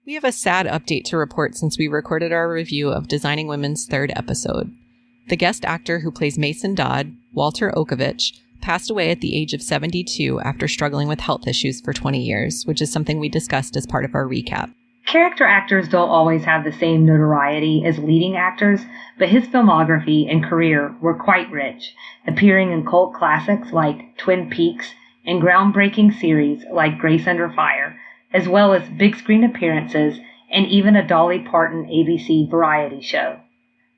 We have a sad update to report since we recorded our review of Designing Women's third episode. The guest actor who plays Mason Dodd, Walter Olkewicz, passed away at the age of 72 after struggling with health issues for 20 years, which is something we discussed as part of our recap. Character actors don't always have the same notoriety as leading actors, but his filmography and career were quite rich, appearing in cult classics like Twin Peaks and groundbreaking series like Grace Under Fire, as well as big screen appearances and even a Dolly Parton ABC variety show.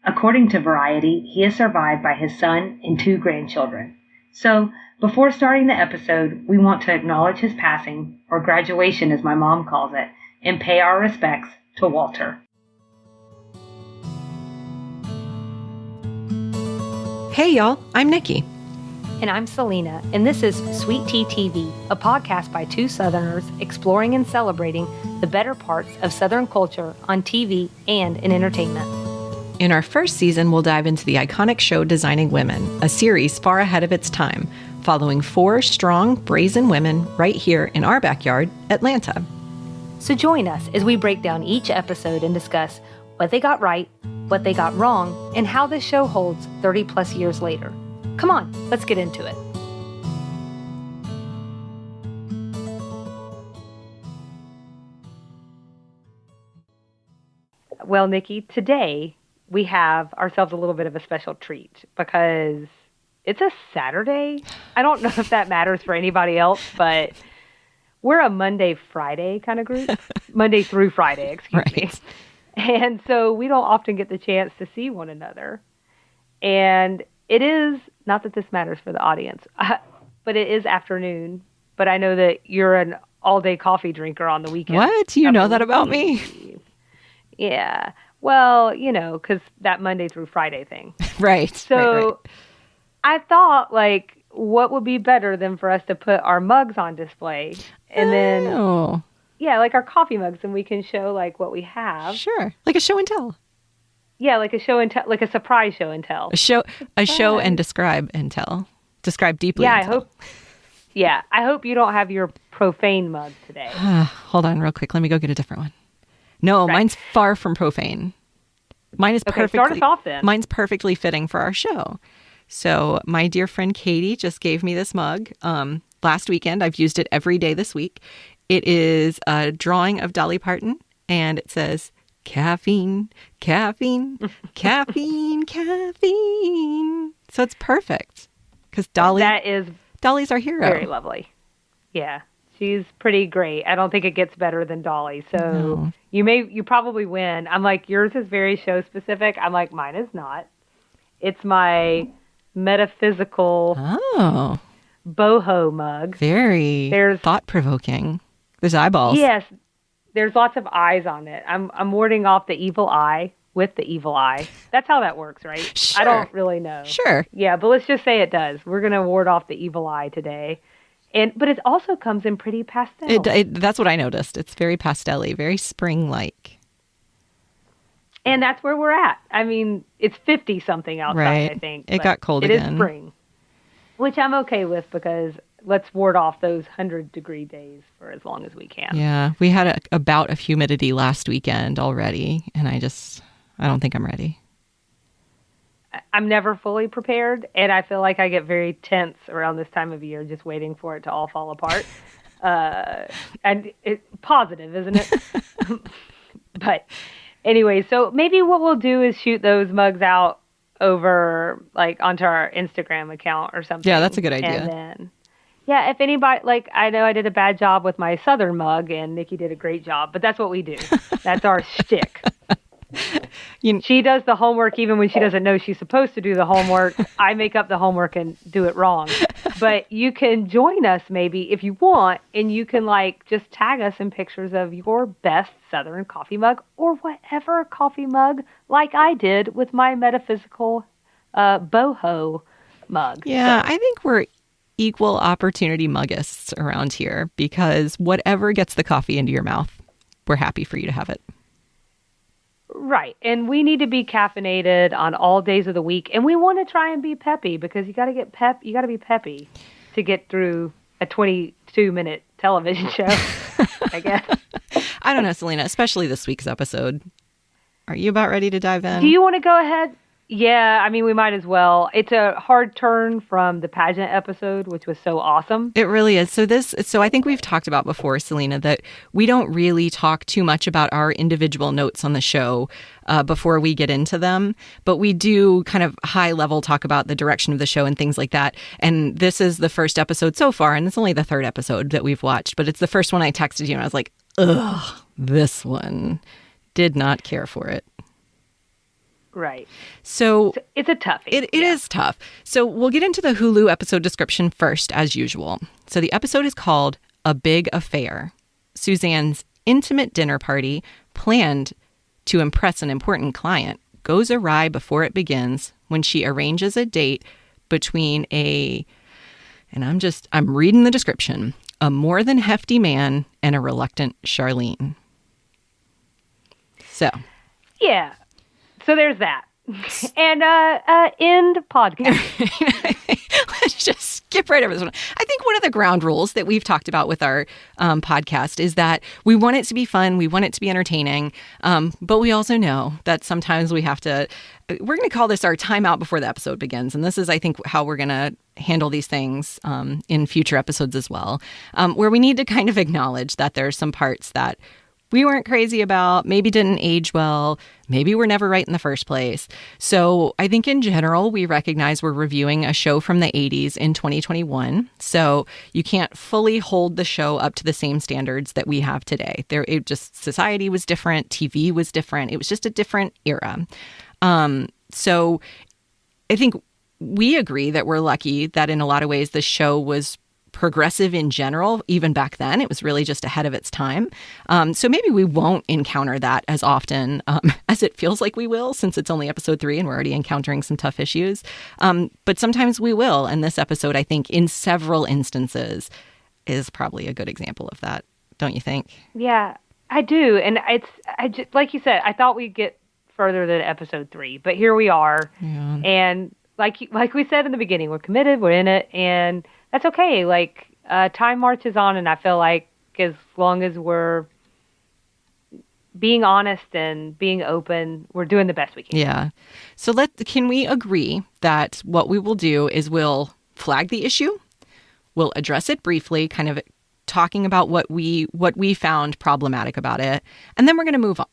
According to Variety, he is survived by his son and 2 grandchildren. So, before starting the episode, we want to acknowledge his passing, or graduation as my mom calls it, and pay our respects to Walter. Hey y'all, I'm Nikki. And I'm Salina, and this is Sweet Tea TV, a podcast by 2 Southerners exploring and celebrating the better parts of Southern culture on TV and in entertainment. In our first season, we'll dive into the iconic show Designing Women, a series far ahead of its time, following 4 strong, brazen women right here in our backyard, Atlanta. So join us as we break down each episode and discuss what they got right, what they got wrong, and how this show holds 30 plus years later. Come on, let's get into it. Well, Nikki, today we have ourselves a little bit of a special treat because it's a Saturday. I don't know if that matters for anybody else, but we're a Monday-Friday kind of group. Monday through Friday, excuse me. And so we don't often get the chance to see one another. And it is, not that this matters for the audience, but it is afternoon. But I know that you're an all-day coffee drinker on the weekend. What? You know that about me? Yeah. Well, you know, because that Monday through Friday thing. Right. So I thought, like, what would be better than for us to put our mugs on display and then, yeah, like our coffee mugs, and we can show, like, what we have. Sure. Like a show and tell. Yeah, like a show and tell, like a surprise show and tell. A show and describe and tell. Describe deeply. Yeah, I hope you don't have your profane mug today. Hold on real quick. Let me go get a different one. No, mine's far from profane. Mine is start us off then. Mine's perfectly fitting for our show. So my dear friend Katie just gave me this mug last weekend. I've used it every day this week. It is a drawing of Dolly Parton, and it says, caffeine, caffeine, caffeine, caffeine. So it's perfect because Dolly's our hero. Very lovely. Yeah. She's pretty great. I don't think it gets better than Dolly. So you probably win. I'm like, yours is very show specific. I'm like, mine is not. It's my metaphysical boho mug. There's thought-provoking. There's eyeballs. Yes. There's lots of eyes on it. I'm warding off the evil eye with the evil eye. That's how that works, right? Sure. I don't really know. Sure. Yeah, but let's just say it does. We're going to ward off the evil eye today. But it also comes in pretty pastel. That's what I noticed. It's very pastel-y, very spring-like. And that's where we're at. I mean, it's 50-something outside, right. I think. It got cold again. It is spring, which I'm okay with because let's ward off those 100-degree days for as long as we can. Yeah, we had a bout of humidity last weekend already, and I don't think I'm ready. I'm never fully prepared, and I feel like I get very tense around this time of year, just waiting for it to all fall apart. And it's positive, isn't it? But anyway, so maybe what we'll do is shoot those mugs out over, like, onto our Instagram account or something. Yeah, that's a good idea. And then, yeah, if anybody, like, I know I did a bad job with my Southern mug, and Nikki did a great job, but that's what we do. That's our shtick. She does the homework even when she doesn't know she's supposed to do the homework. I make up the homework and do it wrong. But you can join us maybe if you want, and you can like just tag us in pictures of your best Southern coffee mug or whatever coffee mug, like I did with my metaphysical boho mug. Yeah, so I think we're equal opportunity muggists around here because whatever gets the coffee into your mouth, we're happy for you to have it. Right. And we need to be caffeinated on all days of the week. And we want to try and be peppy because you got to be peppy to get through a 22-minute television show. I guess. I don't know, Salina, especially this week's episode. Are you about ready to dive in? Do you want to go ahead? Yeah, I mean, we might as well. It's a hard turn from the pageant episode, which was so awesome. It really is. So I think we've talked about before, Salina, that we don't really talk too much about our individual notes on the show before we get into them, but we do kind of high level talk about the direction of the show and things like that. And this is the first episode so far, and it's only the third episode that we've watched, but it's the first one I texted you and I was like, ugh, this one. Did not care for it. Right. So it's a toughie. It is tough. So we'll get into the Hulu episode description first, as usual. So the episode is called A Big Affair. Suzanne's intimate dinner party, planned to impress an important client, goes awry before it begins when she arranges a date between I'm reading the description, a more than hefty man and a reluctant Charlene. So. Yeah. So there's that. And end podcast. Let's just skip right over this one. I think one of the ground rules that we've talked about with our podcast is that we want it to be fun. We want it to be entertaining. But we also know that sometimes we're going to call this our timeout before the episode begins. And this is, I think, how we're going to handle these things in future episodes as well, where we need to kind of acknowledge that there's some parts that we weren't crazy about, maybe didn't age well, maybe were never right in the first place. So I think in general, we recognize we're reviewing a show from the 80s in 2021. So you can't fully hold the show up to the same standards that we have today. Society was different, TV was different. It was just a different era. So I think we agree that we're lucky that in a lot of ways the show was progressive in general. Even back then, it was really just ahead of its time. So maybe we won't encounter that as often as it feels like we will, since it's only episode 3 and we're already encountering some tough issues. But sometimes we will. And this episode, I think, in several instances, is probably a good example of that. Don't you think? Yeah, I do. And like you said, I thought we'd get further than episode 3, but here we are. Yeah. And like we said in the beginning, we're committed, we're in it, and that's okay. Like, time marches on, and I feel like as long as we're being honest and being open, we're doing the best we can. Yeah. So can we agree that what we will do is we'll flag the issue, we'll address it briefly, kind of talking about what we found problematic about it, and then we're going to move on.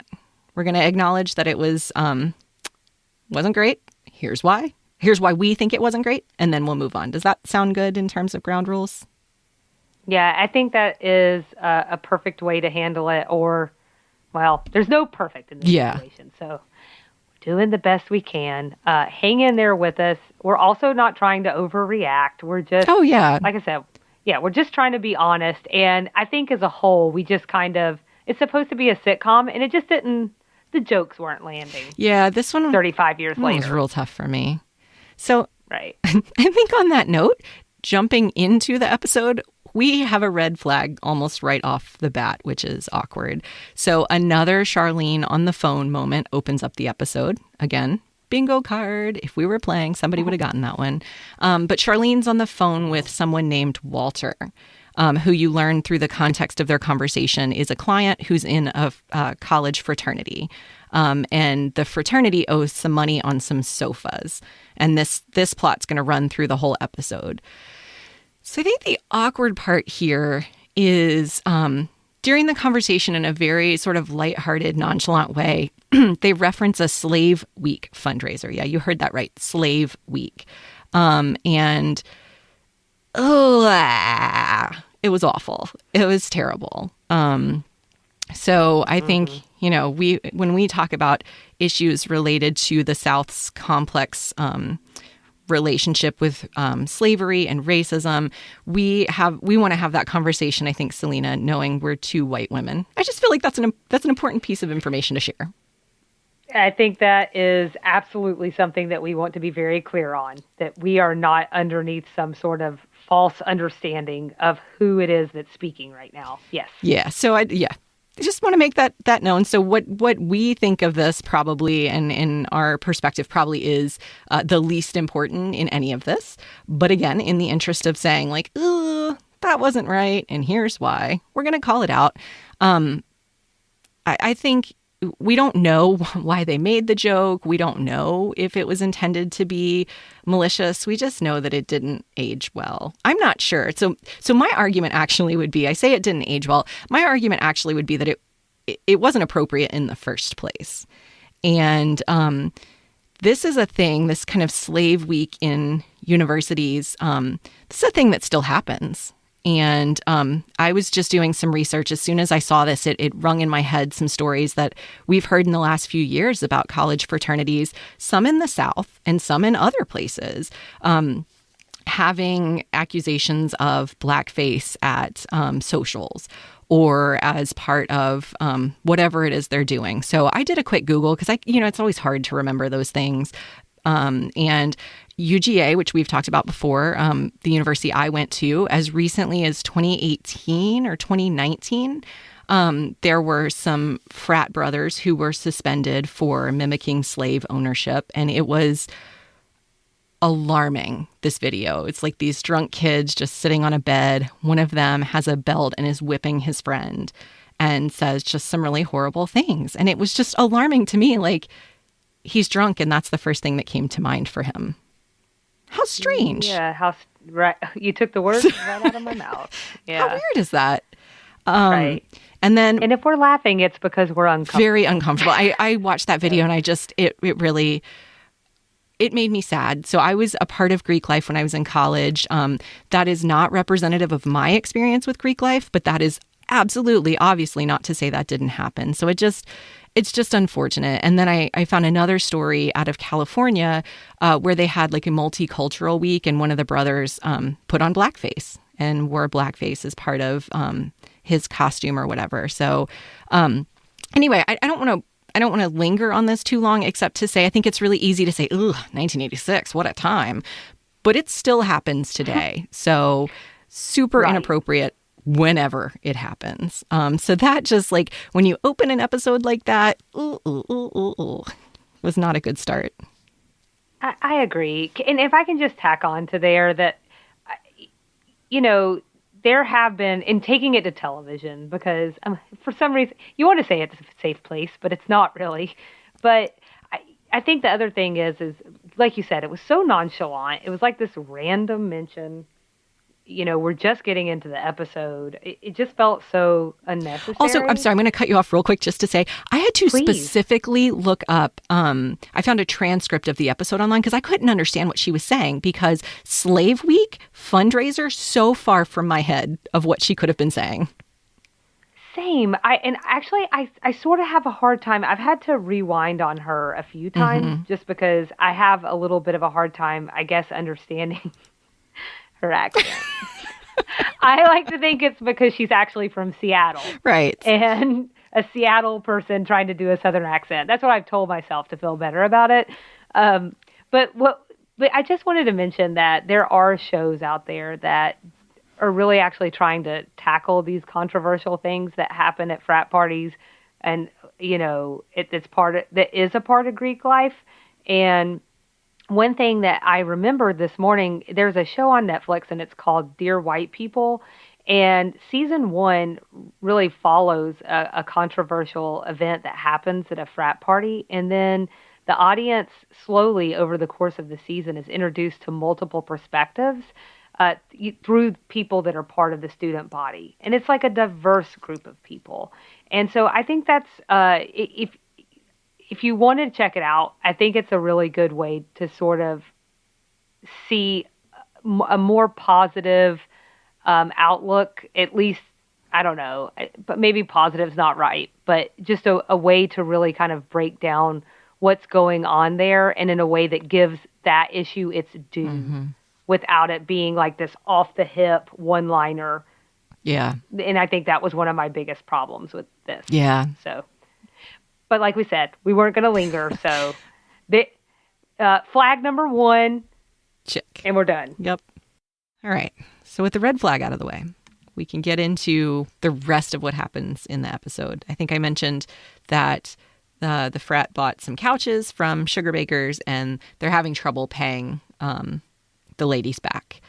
We're going to acknowledge that it wasn't great. Here's why. Here's why we think it wasn't great, and then we'll move on. Does that sound good in terms of ground rules? Yeah, I think that is a perfect way to handle it. Or, well, there's no perfect in this situation. So we're doing the best we can. Hang in there with us. We're also not trying to overreact. We're just, like I said, we're just trying to be honest. And I think as a whole, we just kind of, it's supposed to be a sitcom, and it just didn't, the jokes weren't landing. Yeah, this one 35 years later was real tough for me. So right. I think on that note, jumping into the episode, we have a red flag almost right off the bat, which is awkward. So another Charlene on the phone moment opens up the episode. Again, bingo card. If we were playing, somebody would have gotten that one. But Charlene's on the phone with someone named Walter, who you learn through the context of their conversation is a client who's in a college fraternity. And the fraternity owes some money on some sofas. And this plot's going to run through the whole episode. So I think the awkward part here is during the conversation in a very sort of lighthearted, nonchalant way, they reference a Slave Week fundraiser. Yeah, you heard that right. Slave Week. It was awful. It was terrible. So I think, when we talk about issues related to the South's complex relationship with slavery and racism, we want to have that conversation, I think, Salina, knowing we're two white women. I just feel like that's an important piece of information to share. I think that is absolutely something that we want to be very clear on, that we are not underneath some sort of false understanding of who it is that's speaking right now. Yes. Yeah. So I just want to make that known. So what we think of this probably, and in our perspective, probably is the least important in any of this. But again, in the interest of saying like, that that wasn't right, and here's why. We're going to call it out. I think we don't know why they made the joke. We don't know if it was intended to be malicious. We just know that it didn't age well. I'm not sure. So my argument actually would be, I say it didn't age well. My argument actually would be that it wasn't appropriate in the first place. And this is a thing, this kind of slave week in universities. This is a thing that still happens. And I was just doing some research. As soon as I saw this, it rung in my head some stories that we've heard in the last few years about college fraternities, some in the South and some in other places, having accusations of blackface at socials or as part of whatever it is they're doing. So I did a quick Google because it's always hard to remember those things. And UGA, which we've talked about before, the university I went to, as recently as 2018 or 2019, there were some frat brothers who were suspended for mimicking slave ownership. And it was alarming, this video. It's like these drunk kids just sitting on a bed. One of them has a belt and is whipping his friend and says just some really horrible things. And it was just alarming to me, like, he's drunk and that's the first thing that came to mind for him. How strange. Yeah, right. You took the words right out of my mouth. Yeah. How weird is that? Right. And if we're laughing, it's because we're uncomfortable. Very uncomfortable. I watched that video and I just, it really, it made me sad. So I was a part of Greek life when I was in college. That is not representative of my experience with Greek life, but that is absolutely, obviously not to say that didn't happen. So it's just unfortunate. And then I found another story out of California where they had like a multicultural week and one of the brothers put on blackface and wore blackface as part of his costume or whatever. So anyway, I don't want to linger on this too long, except to say I think it's really easy to say, "Ugh, 1986, what a time," but it still happens today. So super inappropriate whenever it happens. So that just like when you open an episode like that, was not a good start. I agree. And if I can just tack on to there that, there have been, in taking it to television, because for some reason, you want to say it's a safe place, but it's not really. But I think the other thing is like you said, it was so nonchalant. It was like this random mention. We're just getting into the episode. It just felt so unnecessary. Also, I'm sorry, I'm going to cut you off real quick just to say, I had to specifically look up, I found a transcript of the episode online because I couldn't understand what she was saying because Slave Week fundraiser so far from my head of what she could have been saying. Same. I sort of have a hard time. I've had to rewind on her a few times just because I have a little bit of a hard time, I guess, understanding her accent. I like to think it's because she's actually from Seattle. Right. And a Seattle person trying to do a Southern accent. That's what I've told myself to feel better about it. But I just wanted to mention that there are shows out there that are really actually trying to tackle these controversial things that happen at frat parties. And, that is a part of Greek life. And one thing that I remembered this morning, there's a show on Netflix and it's called Dear White People. And season 1 really follows a controversial event that happens at a frat party. And then the audience slowly over the course of the season is introduced to multiple perspectives through people that are part of the student body. And it's like a diverse group of people. And so I think that's, if you want to check it out, I think it's a really good way to sort of see a more positive outlook, at least, I don't know, but maybe positive is not right, but just a way to really kind of break down what's going on there and in a way that gives that issue its due without it being like this off-the-hip one-liner. Yeah. And I think that was one of my biggest problems with this. Yeah. So. But like we said, we weren't going to linger. So flag number 1. Check. And we're done. Yep. All right. So with the red flag out of the way, we can get into the rest of what happens in the episode. I think I mentioned that the frat bought some couches from Sugar Bakers and they're having trouble paying the ladies back.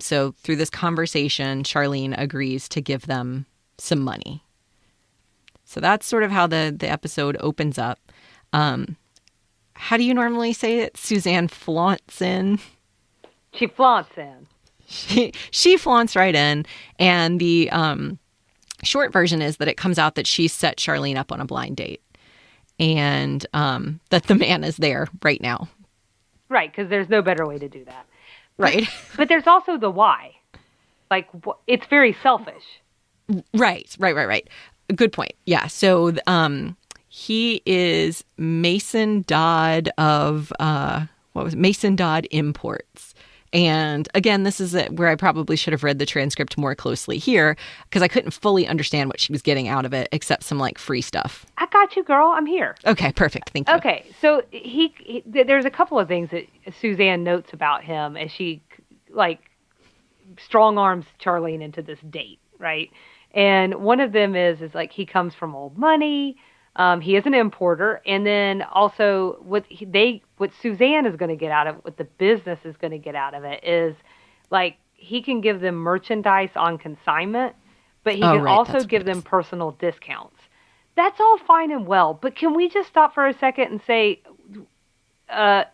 So through this conversation, Charlene agrees to give them some money. So that's sort of how the episode opens up. How do you normally say it? Suzanne flaunts in. She flaunts in. She flaunts right in. And the short version is that it comes out that she set Charlene up on a blind date. And that the man is there right now. Right, because there's no better way to do that. Right. But there's also the why. Like, it's very selfish. Right. Good point. Yeah. So he is Mason Dodd of, Mason Dodd Imports. And again, this is where I probably should have read the transcript more closely here because I couldn't fully understand what she was getting out of it except some like free stuff. I got you, girl. I'm here. Okay, perfect. Thank you. Okay, so there's a couple of things that Suzanne notes about him as she like strong arms Charlene into this date, right? And one of them is like he comes from old money. He is an importer, and then also what Suzanne is going to get out of it, what the business is going to get out of it is like he can give them merchandise on consignment, but he can also give them personal discounts. That's all fine and well, but can we just stop for a second and say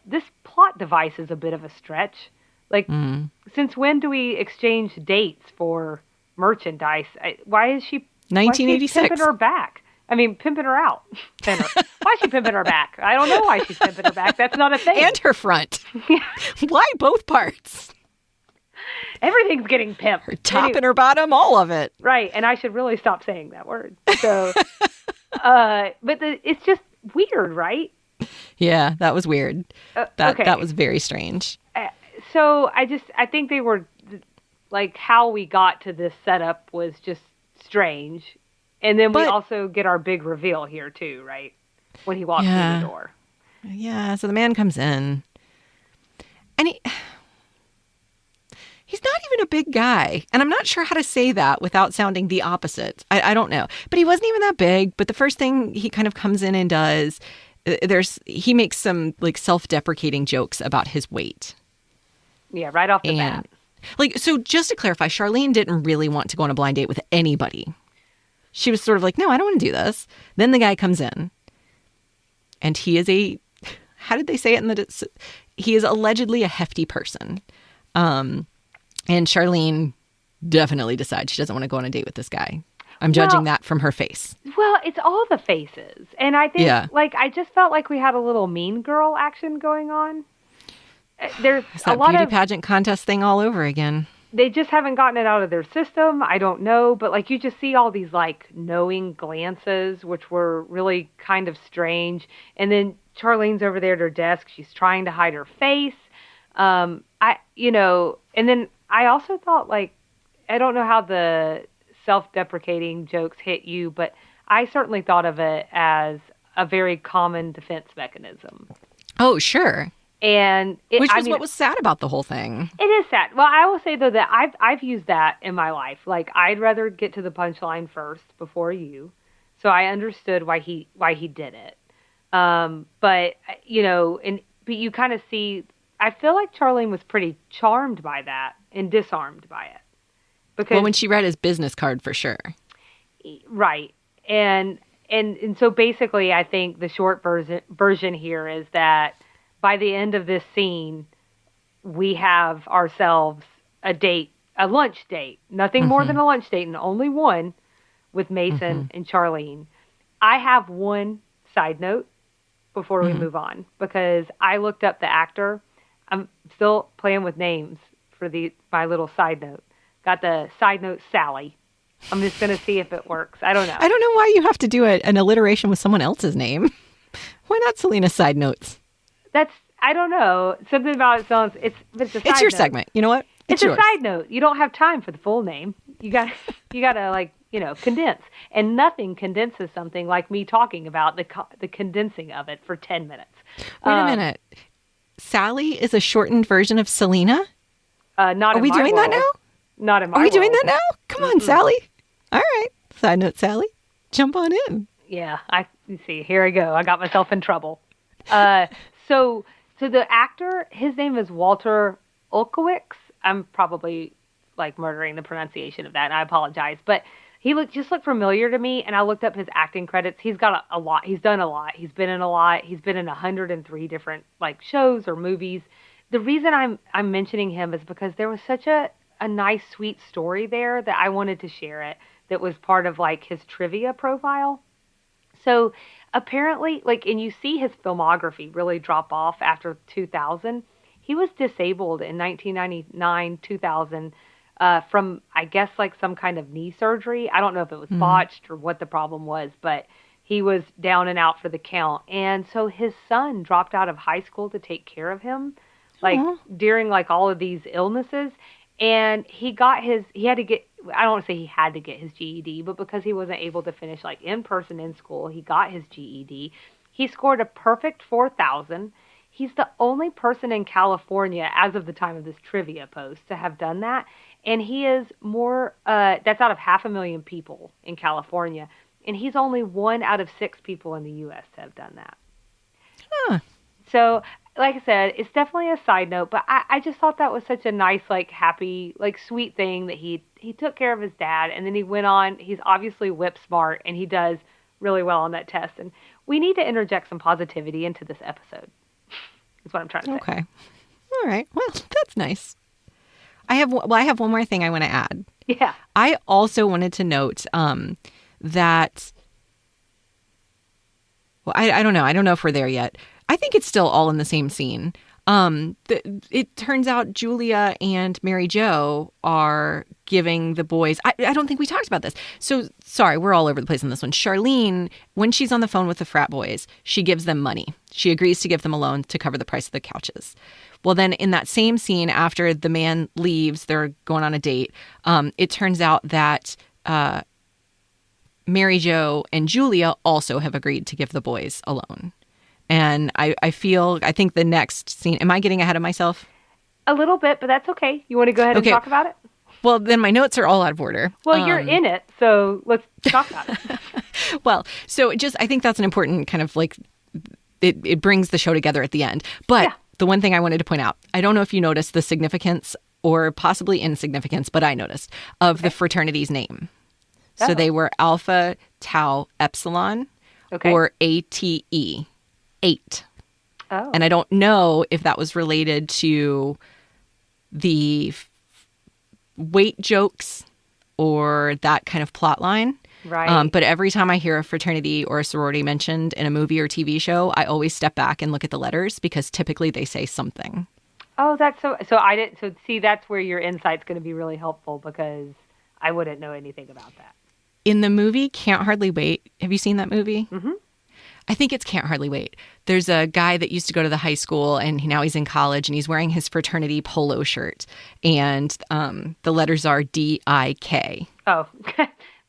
this plot device is a bit of a stretch? Like, since when do we exchange dates for merchandise? Why is she 1986 pimping her back? I mean, pimping her out. Why is she pimping her back? I don't know why she's pimping her back. That's not a thing. And her front. Why both parts? Everything's getting pimped. Her top and her bottom, all of it. Right, and I should really stop saying that word. So, but it's just weird, right? Yeah, that was weird. Okay. That was very strange. So I think they were, like, how we got to this setup was just strange. And then we also get our big reveal here, too, right? When he walks through the door. Yeah, so the man comes in. And he's not even a big guy. And I'm not sure how to say that without sounding the opposite. I don't know. But he wasn't even that big. But the first thing he kind of comes in and does, he makes some, like, self-deprecating jokes about his weight. Yeah, right off the bat. Like, so just to clarify, Charlene didn't really want to go on a blind date with anybody. She was sort of like, no, I don't want to do this. Then the guy comes in and he is how did they say it? He is allegedly a hefty person. And Charlene definitely decides she doesn't want to go on a date with this guy. I'm judging that from her face. Well, it's all the faces. And I think, I just felt like we had a little mean girl action going on. There's it's that a lot beauty of pageant contest thing all over again. They just haven't gotten it out of their system. I don't know. But like you just see all these like knowing glances, which were really kind of strange. And then Charlene's over there at her desk. She's trying to hide her face. And then I also thought like, I don't know how the self-deprecating jokes hit you, but I certainly thought of it as a very common defense mechanism. Oh, sure. And what was sad about the whole thing. It is sad. Well, I will say though that I've used that in my life. Like I'd rather get to the punchline first before you, so I understood why he did it. But you kind of see. I feel like Charlene was pretty charmed by that and disarmed by it. Because when she read his business card, for sure. Right, and so basically, I think the short version here is that. By the end of this scene, we have ourselves a lunch date, nothing more than a lunch date, and only one with Mason and Charlene. I have one side note before we move on, because I looked up the actor. I'm still playing with names for my little side note. Got the side note Sally. I'm just going to see if it works. I don't know. I don't know why you have to do an alliteration with someone else's name. Why not Salina's side notes? I don't know. Something about it sounds, it's a side It's your note. segment. You know what? It's yours. A side note. You don't have time for the full name. You got to condense. And nothing condenses something like me talking about the condensing of it for 10 minutes. Wait a minute. Sally is a shortened version of Salina? Not. Are we doing that now? Not in my Are we world. doing that now? Come on, Sally. All right. Side note, Sally. Jump on in. Yeah. You see. Here I go. I got myself in trouble. So the actor, his name is Walter Olkewicz. I'm probably like murdering the pronunciation of that, and I apologize. But he just looked familiar to me, and I looked up his acting credits. He's got a lot. He's done a lot. He's been in a lot. He's been in 103 different like shows or movies. The reason I'm mentioning him is because there was such a nice, sweet story there that I wanted to share it. That was part of like his trivia profile. So apparently, like, and you see his filmography really drop off after 2000. He was disabled in 1999, 2000 from, I guess, like some kind of knee surgery. I don't know if it was botched or what the problem was, but he was down and out for the count. And so his son dropped out of high school to take care of him, like during like all of these illnesses. And he had to get, I don't want to say he had to get his GED, but because he wasn't able to finish like in person in school, he got his GED. He scored a perfect 4,000. He's the only person in California as of the time of this trivia post to have done that. And he is that's out of 500,000 people in California. And he's only 1 out of 6 people in the U.S. to have done that. Huh. So, like I said, it's definitely a side note, but I just thought that was such a nice, like, happy, like, sweet thing that he took care of his dad, and then he went on. He's obviously whip smart, and he does really well on that test. And we need to interject some positivity into this episode. That's what I'm trying to say. Okay. All right. Well, that's nice. I have one more thing I want to add. Yeah. I also wanted to note that, well, I don't know. I don't know if we're there yet. I think it's still all in the same scene. It turns out Julia and Mary Jo are giving the boys... I don't think we talked about this. So, sorry, we're all over the place on this one. Charlene, when she's on the phone with the frat boys, she gives them money. She agrees to give them a loan to cover the price of the couches. Well, then in that same scene, after the man leaves, they're going on a date, it turns out that Mary Jo and Julia also have agreed to give the boys a loan. And I think the next scene, am I getting ahead of myself? A little bit, but that's okay. You want to go ahead and talk about it? Well, then my notes are all out of order. Well, you're in it, so let's talk about it. Well, so I think that's an important kind of like, it brings the show together at the end. But the one thing I wanted to point out, I don't know if you noticed the significance or possibly insignificance, but I noticed, of the fraternity's name. Oh. So they were Alpha Tau Epsilon or ATE. 8. Oh. And I don't know if that was related to the weight jokes or that kind of plot line. Right. But every time I hear a fraternity or a sorority mentioned in a movie or TV show, I always step back and look at the letters because typically they say something. Oh, that's so I didn't. So see, that's where your insight's going to be really helpful because I wouldn't know anything about that. In the movie Can't Hardly Wait, have you seen that movie? Mm-hmm. I think it's Can't Hardly Wait. There's a guy that used to go to the high school and now he's in college and he's wearing his fraternity polo shirt. And the letters are DIK. Oh,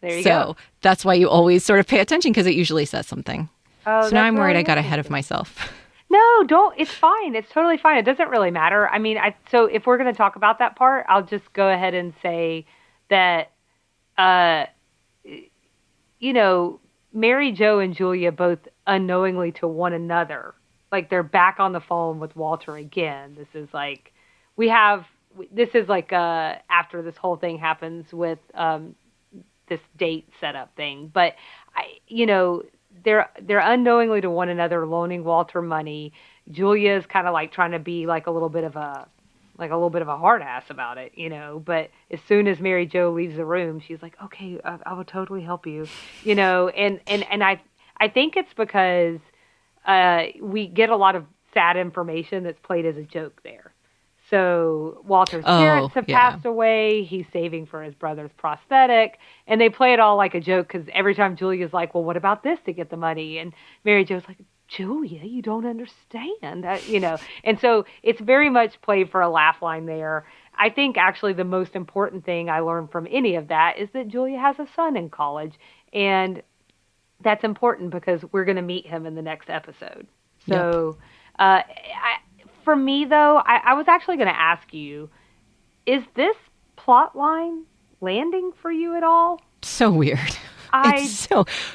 there you go. So that's why you always sort of pay attention because it usually says something. Oh, so now I'm worried I got ahead of myself. No, don't. It's fine. It's totally fine. It doesn't really matter. I mean, so if we're going to talk about that part, I'll just go ahead and say that, Mary Jo and Julia both unknowingly to one another, like they're back on the phone with Walter again. This is like after this whole thing happens with this date setup thing. But they're unknowingly to one another loaning Walter money. Julia's kind of like trying to be like a little bit of a hard ass about it, but as soon as Mary Jo leaves the room, she's like, okay, I will totally help you, and I think it's because we get a lot of sad information that's played as a joke there. So Walter's parents have passed away. He's saving for his brother's prosthetic, and they play it all like a joke because every time Julia's like, well, what about this to get the money? And Mary Jo's like, Julia, you don't understand, and so it's very much played for a laugh line there. I think actually the most important thing I learned from any of that is that Julia has a son in college, and that's important because we're going to meet him in the next episode. So for me, though, I was actually going to ask you, is this plot line landing for you at all? So weird. It's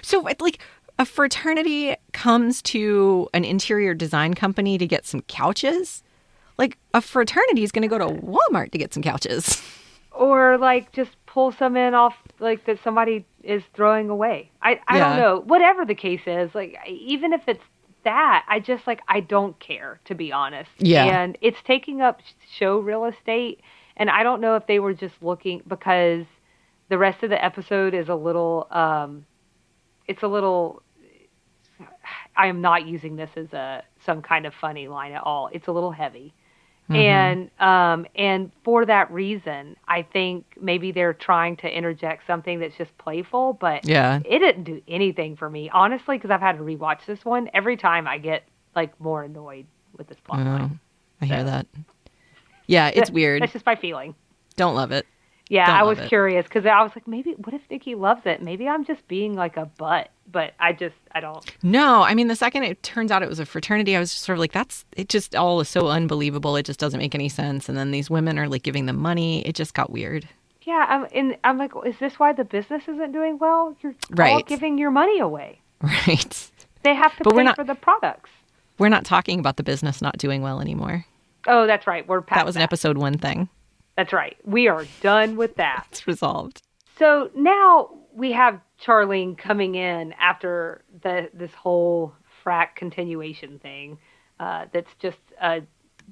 so like a fraternity comes to an interior design company to get some couches. Like, a fraternity is going to go to Walmart to get some couches. Or, like, just pull some in off, like, that somebody is throwing away. I don't know. Whatever the case is, like, even if it's that, I don't care, to be honest. Yeah. And it's taking up show real estate. And I don't know if they were just looking, because the rest of the episode is a little, I am not using this as some kind of funny line at all. It's a little heavy. And for that reason, I think maybe they're trying to interject something that's just playful, but it didn't do anything for me, honestly, because I've had to rewatch this one. Every time I get, like, more annoyed with this plot line. I hear that. Yeah, it's weird. That's just my feeling. Don't love it. Yeah, I was curious, because I was like, maybe, what if Nikki loves it? Maybe I'm just being like a butt, but I don't. No, I mean, the second it turns out it was a fraternity, I was just sort of like, it just all is so unbelievable. It just doesn't make any sense. And then these women are, like, giving them money. It just got weird. Yeah, I'm like, is this why the business isn't doing well? You're all giving your money away. Right. They have to pay for the products. We're not talking about the business not doing well anymore. Oh, that's right. We're past that. Was an episode 1 thing. That's right. We are done with that. It's resolved. So now we have Charlene coming in after this whole frack continuation thing that's just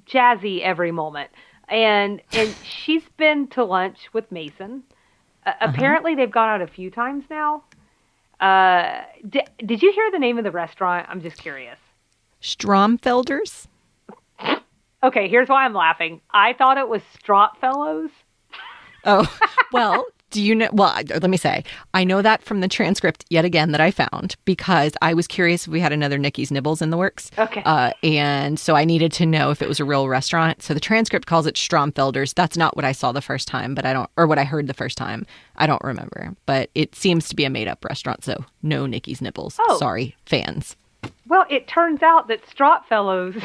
jazzy every moment. And she's been to lunch with Mason. Apparently they've gone out a few times now. Did you hear the name of the restaurant? I'm just curious. Stromfelders? Okay, here's why I'm laughing. I thought it was Stropfellows. Oh, well, do you know? Well, let me say, I know that from the transcript yet again that I found, because I was curious if we had another Nikki's Nibbles in the works. Okay. And so I needed to know if it was a real restaurant. So the transcript calls it Stromfelders. That's not what I saw the first time, or what I heard the first time. I don't remember. But it seems to be a made-up restaurant, so no Nikki's Nibbles. Oh. Sorry, fans. Well, it turns out that Stropfellows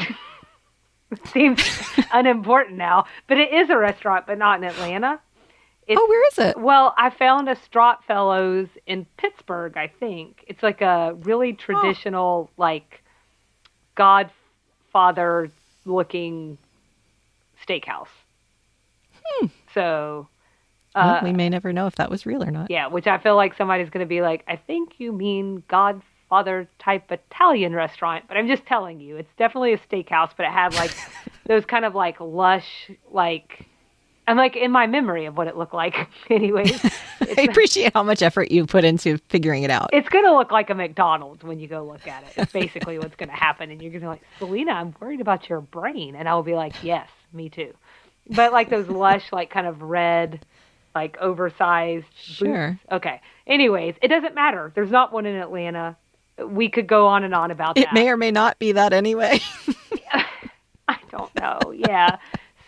seems unimportant now, but it is a restaurant, but not in Atlanta. Where is it? Well, I found a Stropfellows in Pittsburgh, I think. It's like a really traditional, like, Godfather-looking steakhouse. So... well, we may never know if that was real or not. Yeah, which I feel like somebody's going to be like, I think you mean Godfather-type Italian restaurant, but I'm just telling you, it's definitely a steakhouse, but it had, like, those kind of, like, lush, like... I'm like in my memory of what it looked like. Anyways, I appreciate how much effort you put into figuring it out. It's going to look like a McDonald's when you go look at it. It's basically what's going to happen. And you're going to be like, Salina, I'm worried about your brain. And I will be like, yes, me too. But like those lush, like kind of red, like oversized Sure. boots. Okay. Anyways, it doesn't matter. There's not one in Atlanta. We could go on and on about that. It may or may not be that anyway. I don't know. Yeah.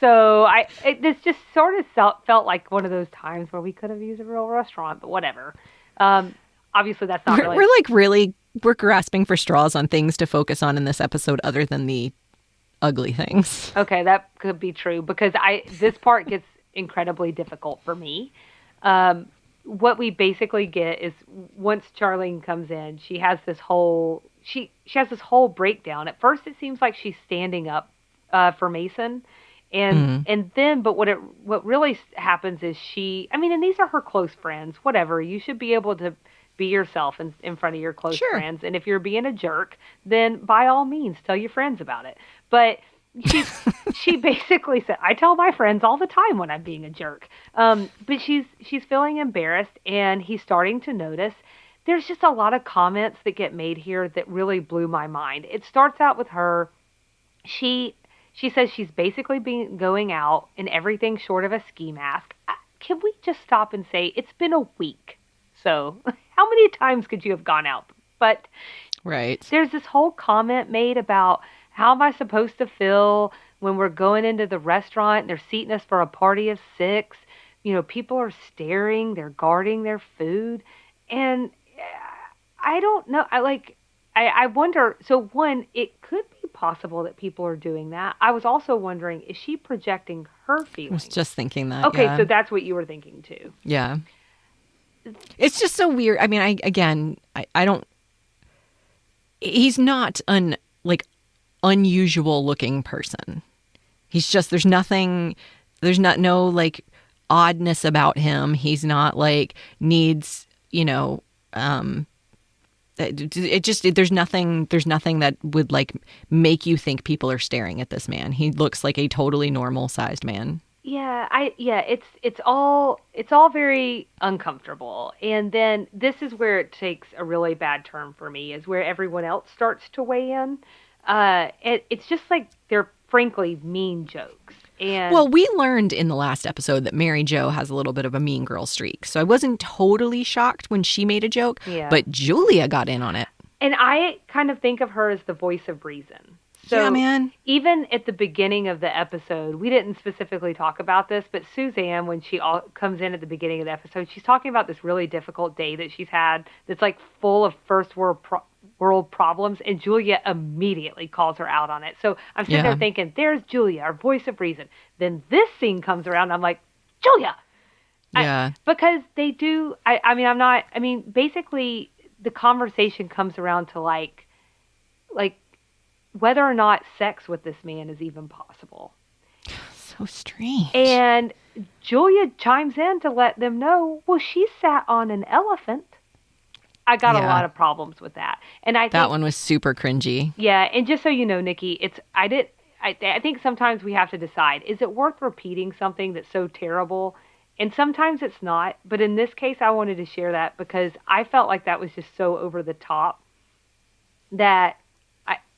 So this just sort of felt like one of those times where we could have used a real restaurant, but whatever. Obviously, that's not really. We're grasping for straws on things to focus on in this episode, other than the ugly things. Okay, that could be true, because this part gets incredibly difficult for me. What we basically get is, once Charlene comes in, she has this whole breakdown. At first, it seems like she's standing up for Mason. And then, but what really happens is and these are her close friends, whatever. You should be able to be yourself in front of your close friends. And if you're being a jerk, then by all means, tell your friends about it. But she basically said, I tell my friends all the time when I'm being a jerk. But she's feeling embarrassed, and he's starting to notice. There's just a lot of comments that get made here that really blew my mind. It starts out with her. She says she's basically going out in everything short of a ski mask. Can we just stop and say it's been a week? So how many times could you have gone out? But there's this whole comment made about, how am I supposed to feel when we're going into the restaurant and they're seating us for a party of 6? You know, people are staring, they're guarding their food. And I don't know. I wonder, so one, it could be possible that people are doing that. I was also wondering, is she projecting her feelings? I was just thinking that. Okay, so that's what you were thinking too. Yeah. It's just so weird. I mean, I don't, he's not an unusual looking person. He's just, there's no like oddness about him. He's not like needs, there's nothing that would like make you think people are staring at this man. He looks like a totally normal sized man. It's all very uncomfortable. And then this is where it takes a really bad turn for me, is where everyone else starts to weigh in. It's just like they're frankly mean jokes. And well, we learned in the last episode that Mary Jo has a little bit of a mean girl streak. So I wasn't totally shocked when she made a joke, but Julia got in on it. And I kind of think of her as the voice of reason. So yeah, man. Even at the beginning of the episode, we didn't specifically talk about this, but Suzanne, when she comes in at the beginning of the episode, she's talking about this really difficult day that she's had that's like full of first world problems, and Julia immediately calls her out on it. So I'm sitting there thinking, there's Julia, our voice of reason. Then this scene comes around, and I'm like, Julia! Yeah. Because they do, basically the conversation comes around to like whether or not sex with this man is even possible. So strange. And Julia chimes in to let them know, well, she sat on an elephant. I got a lot of problems with that. And I think that one was super cringy. Yeah, and just so you know, Nikki, I think sometimes we have to decide, is it worth repeating something that's so terrible? And sometimes it's not. But in this case, I wanted to share that because I felt like that was just so over the top that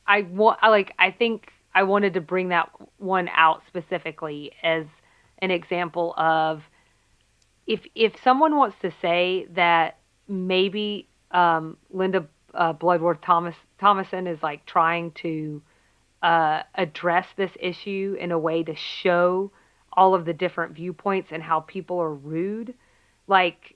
I think I wanted to bring that one out specifically as an example of if someone wants to say that maybe Linda Bloodworth Thomason is like trying to address this issue in a way to show all of the different viewpoints and how people are rude, like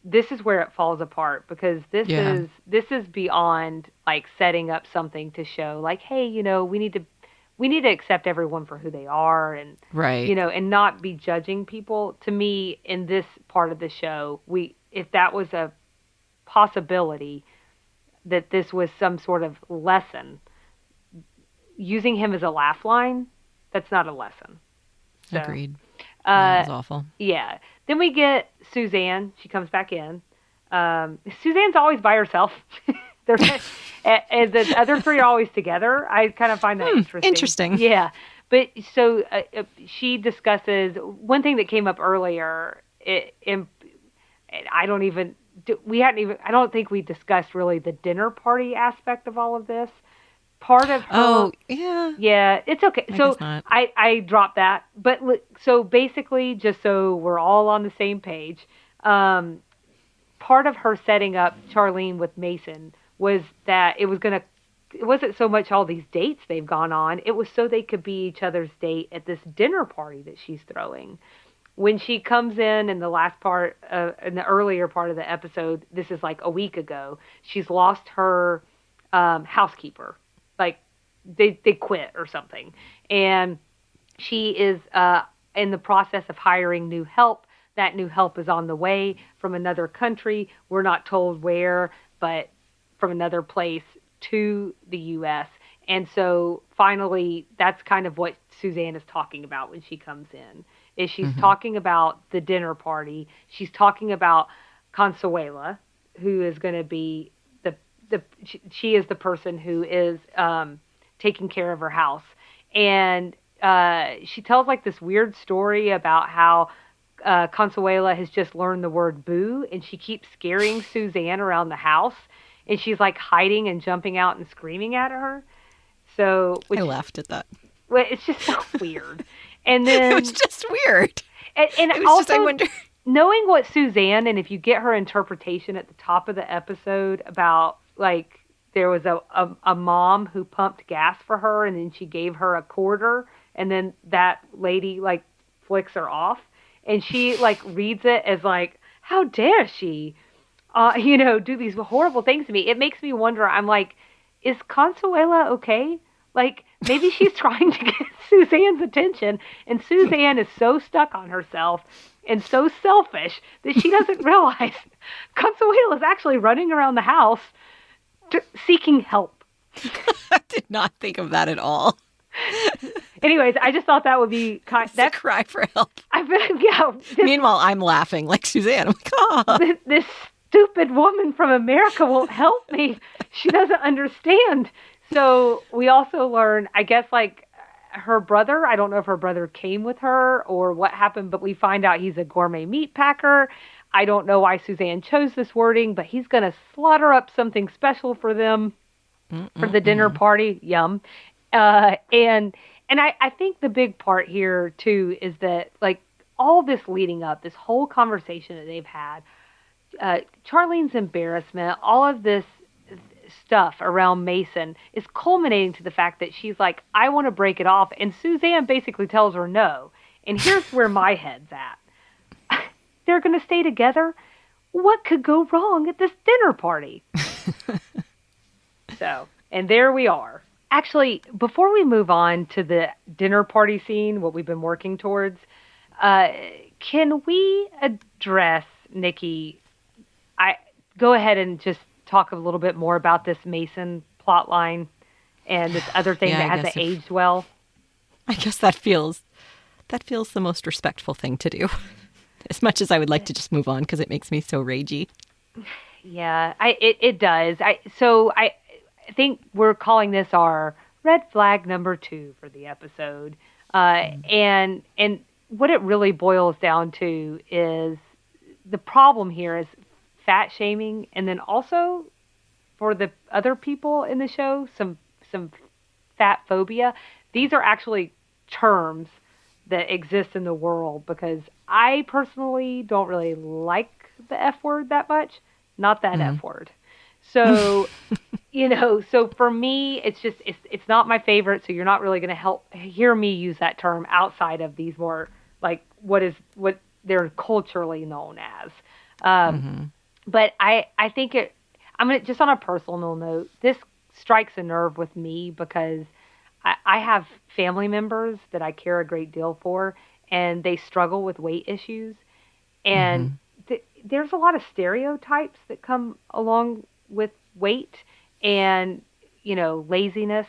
this is where it falls apart, because this is beyond like setting up something to show like, hey, we need to accept everyone for who they are, and right, and not be judging people. To me, in this part of the show, if that was a possibility that this was some sort of lesson, using him as a laugh line, that's not a lesson. So, agreed. That was awful. Yeah. Then we get Suzanne. She comes back in. Suzanne's always by herself. And the other three are always together. I kind of find that interesting. Yeah. But so she discusses one thing that came up earlier. I don't think we discussed really the dinner party aspect of all of this. Part of her. Oh, yeah. Yeah, it's okay. So I dropped that. But so basically, just so we're all on the same page, part of her setting up Charlene with Mason was that it wasn't so much all these dates they've gone on. It was so they could be each other's date at this dinner party that she's throwing. When she comes in the last part, in the earlier part of the episode, this is like a week ago, she's lost her housekeeper. Like they quit or something. And she is in the process of hiring new help. That new help is on the way from another country. We're not told where, but from another place to the U.S. And so finally, that's kind of what Suzanne is talking about when she comes in, is she's talking about the dinner party. She's talking about Consuela, who is going to be she is the person who is taking care of her house. And she tells like this weird story about how Consuela has just learned the word boo, and she keeps scaring Suzanne around the house, and she's like hiding and jumping out and screaming at her. So I laughed at that. Well, it's just so weird. And then it was just weird. And it was also, just, I wonder, knowing what Suzanne, and if you get her interpretation at the top of the episode about like there was a mom who pumped gas for her, and then she gave her a quarter, and then that lady like flicks her off, and she like reads it as like, how dare she, do these horrible things to me. It makes me wonder. I'm like, is Consuela okay? Like maybe she's trying to get Suzanne's attention, and Suzanne is so stuck on herself and so selfish that she doesn't realize Consuela is actually running around the house seeking help. I did not think of that at all. Anyways, I just thought that would be that's a cry for help. Meanwhile, I'm laughing like Suzanne. I'm like, oh. This stupid woman from America won't help me. She doesn't understand. So we also learn, I guess, like her brother, I don't know if her brother came with her or what happened, but we find out he's a gourmet meat packer. I don't know why Suzanne chose this wording, but he's going to slaughter up something special for them for the dinner party. Yum. And I think the big part here, too, is that, like, all this leading up, this whole conversation that they've had, Charlene's embarrassment, all of this stuff around Mason is culminating to the fact that she's like, I want to break it off. And Suzanne basically tells her no. And here's where my head's at. They're going to stay together? What could go wrong at this dinner party? So, and there we are. Actually, before we move on to the dinner party scene, what we've been working towards, can we address, Nikki, go ahead and just talk a little bit more about this Mason plot line and this other thing that hasn't aged well? I guess that feels the most respectful thing to do. As much as I would like to just move on because it makes me so ragey. Yeah, it does. I think we're calling this our red flag number 2 for the episode. And what it really boils down to is the problem here is fat shaming, and then also for the other people in the show, some fat phobia. These are actually terms that exist in the world because I personally don't really like the F word that much. Not that F word. So, so for me, it's not my favorite. So you're not really going to hear me use that term outside of these more like what they're culturally known as. But I think I'm going to, just on a personal note, this strikes a nerve with me because I have family members that I care a great deal for, and they struggle with weight issues. And there's a lot of stereotypes that come along with weight and, laziness,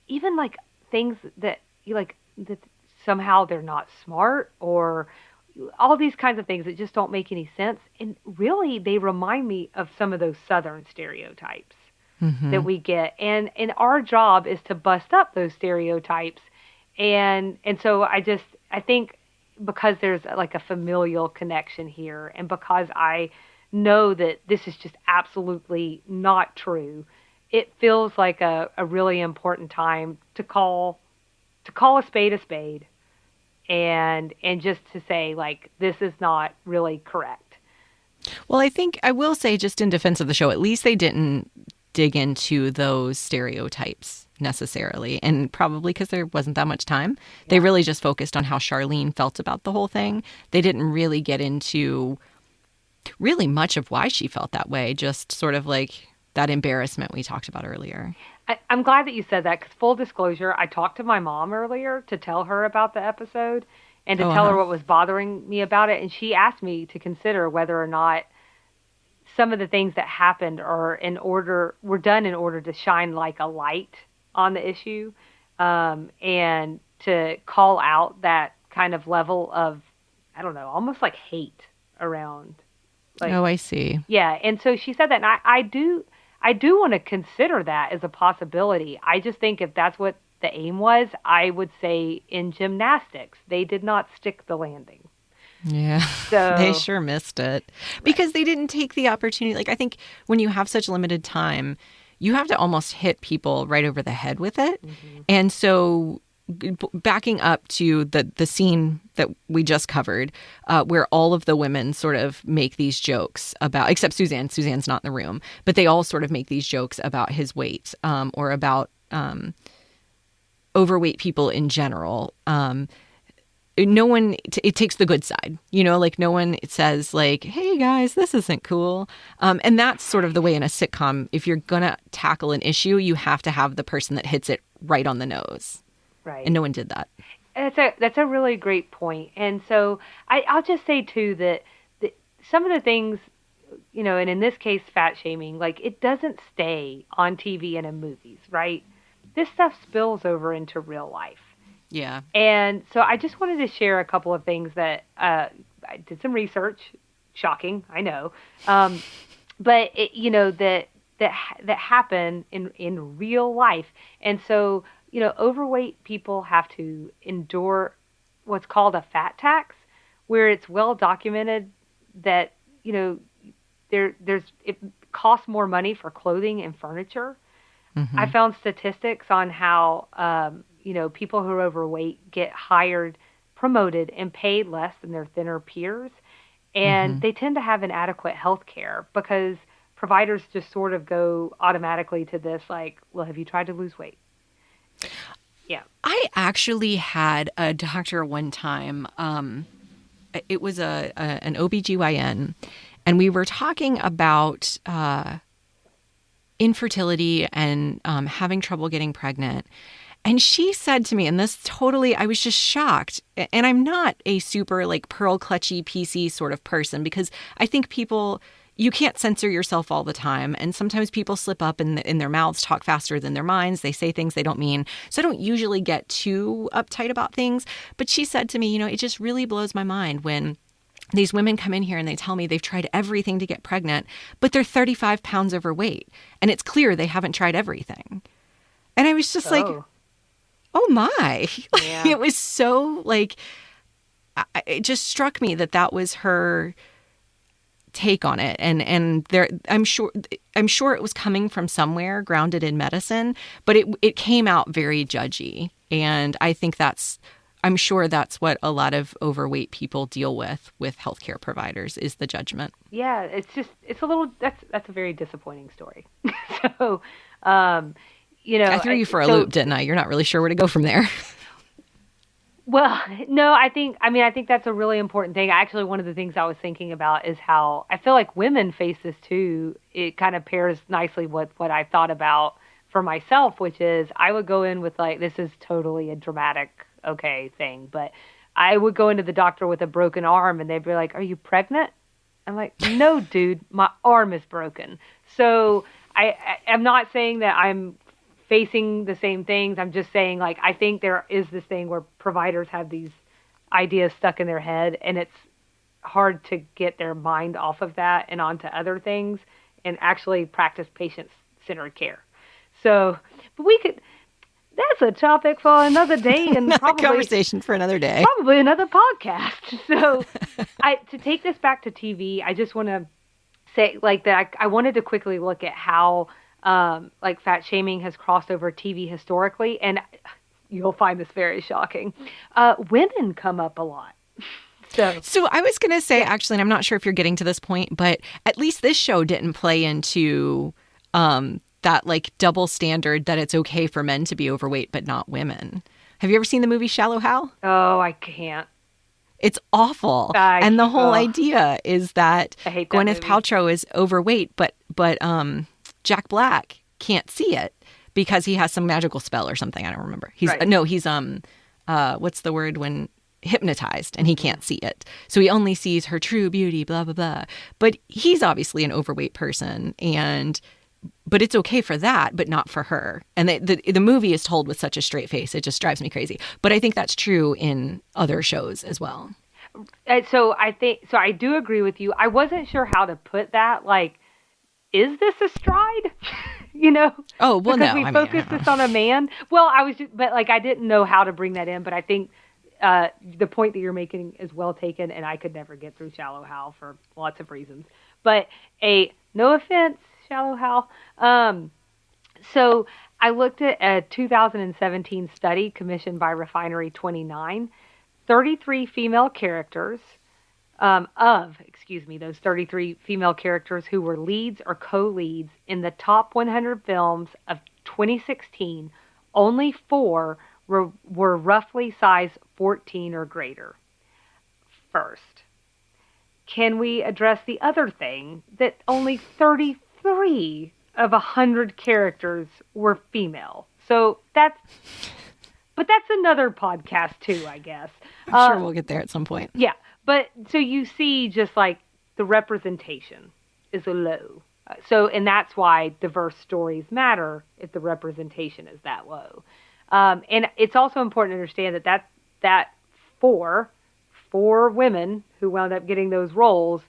even like things that that somehow they're not smart or all these kinds of things that just don't make any sense. And really, they remind me of some of those Southern stereotypes that we get. And our job is to bust up those stereotypes. And so I think because there's like a familial connection here, and because I know that this is just absolutely not true, it feels like a really important time to call a spade and just to say, like, this is not really correct. Well, I think I will say, just in defense of the show, at least they didn't dig into those stereotypes necessarily, and probably because there wasn't that much time. They really just focused on how Charlene felt about the whole thing. They didn't really get into really much of why she felt that way, just sort of like that embarrassment we talked about earlier. I'm glad that you said that, because full disclosure, I talked to my mom earlier to tell her about the episode and to tell her what was bothering me about it, and she asked me to consider whether or not some of the things that happened were done in order to shine like a light on the issue, and to call out that kind of level of, I don't know, almost like hate around. Like, oh, I see. Yeah, and so she said that, and I do want to consider that as a possibility. I just think if that's what the aim was, I would say in gymnastics, they did not stick the landing. Yeah, so, they sure missed it because they didn't take the opportunity. Like, I think when you have such limited time, you have to almost hit people right over the head with it. And so backing up to the scene that we just covered, where all of the women sort of make these jokes about, except Suzanne's not in the room, but they all sort of make these jokes about his weight, or about overweight people in general. No one, it takes the good side, like no one says like, hey guys, this isn't cool. And that's sort of the way in a sitcom, if you're going to tackle an issue, you have to have the person that hits it right on the nose. Right. And no one did that. That's a really great point. And so I'll just say too that some of the things, and in this case, fat shaming, like, it doesn't stay on TV and in movies, right? This stuff spills over into real life. Yeah. And so I just wanted to share a couple of things that I did some research. Shocking, I know, but that happen in real life. And so overweight people have to endure what's called a fat tax, where it's well documented that it costs more money for clothing and furniture. Mm-hmm. I found statistics on how people who are overweight get hired, promoted, and paid less than their thinner peers, and they tend to have inadequate health care because providers just sort of go automatically to this, like, well, have you tried to lose weight? Yeah. I actually had a doctor one time. It was an OBGYN, and we were talking about infertility and having trouble getting pregnant. And she said to me, and this totally, I was just shocked. And I'm not a super like pearl clutchy PC sort of person, because I think people, you can't censor yourself all the time. And sometimes people slip up in their mouths, talk faster than their minds. They say things they don't mean. So I don't usually get too uptight about things. But she said to me, it just really blows my mind when these women come in here and they tell me they've tried everything to get pregnant, but they're 35 pounds overweight. And it's clear they haven't tried everything. And I was just like, oh my. Yeah. It was so like, it just struck me that was her take on it. And there, I'm sure it was coming from somewhere grounded in medicine, but it came out very judgy. And I think I'm sure that's what a lot of overweight people deal with healthcare providers, is the judgment. Yeah, it's a little, that's a very disappointing story. So, I threw you for a loop, didn't I? You're not really sure where to go from there. Well, no, I think that's a really important thing. Actually, one of the things I was thinking about is how I feel like women face this too. It kind of pairs nicely with what I thought about for myself, which is I would go in with like, this is totally a dramatic, thing, but I would go into the doctor with a broken arm and they'd be like, "Are you pregnant?" I'm like, "No, dude, my arm is broken." So I'm not saying that I'm facing the same things. I'm just saying, like, I think there is this thing where providers have these ideas stuck in their head, and it's hard to get their mind off of that and onto other things and actually practice patient-centered care. So, but that's a topic for another day, and probably conversation for another day. Probably another podcast. So to take this back to TV, I just want to say like that I wanted to quickly look at how like fat shaming has crossed over TV historically, and you'll find this very shocking. Women come up a lot. So I was going to say, actually, and I'm not sure if you're getting to this point, but at least this show didn't play into that like double standard that it's okay for men to be overweight but not women. Have you ever seen the movie Shallow Hal? Oh, I can't. It's awful. And the whole idea is that Gwyneth Paltrow is overweight, but Jack Black can't see it because he has some magical spell or something. I don't remember. He's what's the word when hypnotized, and he can't see it. So he only sees her true beauty, blah, blah, blah. But he's obviously an overweight person, but it's okay for that, but not for her. And the movie is told with such a straight face. It just drives me crazy. But I think that's true in other shows as well. So I do agree with you. I wasn't sure how to put that. Like, is this a stride? Oh, well, because we focused this on a man. Well, I didn't know how to bring that in, but I think the point that you're making is well taken, and I could never get through Shallow Hal for lots of reasons. But no offense, Shallow Hal. So I looked at a 2017 study commissioned by Refinery 29, 33 female characters those 33 female characters who were leads or co-leads in the top 100 films of 2016, only 4 were roughly size 14 or greater. First, can we address the other thing that only 33 of 100 characters were female? So that's another podcast too, I guess. I'm sure we'll get there at some point. Yeah. But so you see just like the representation is low. And that's why diverse stories matter if the representation is that low. And it's also important to understand that four women who wound up getting those roles,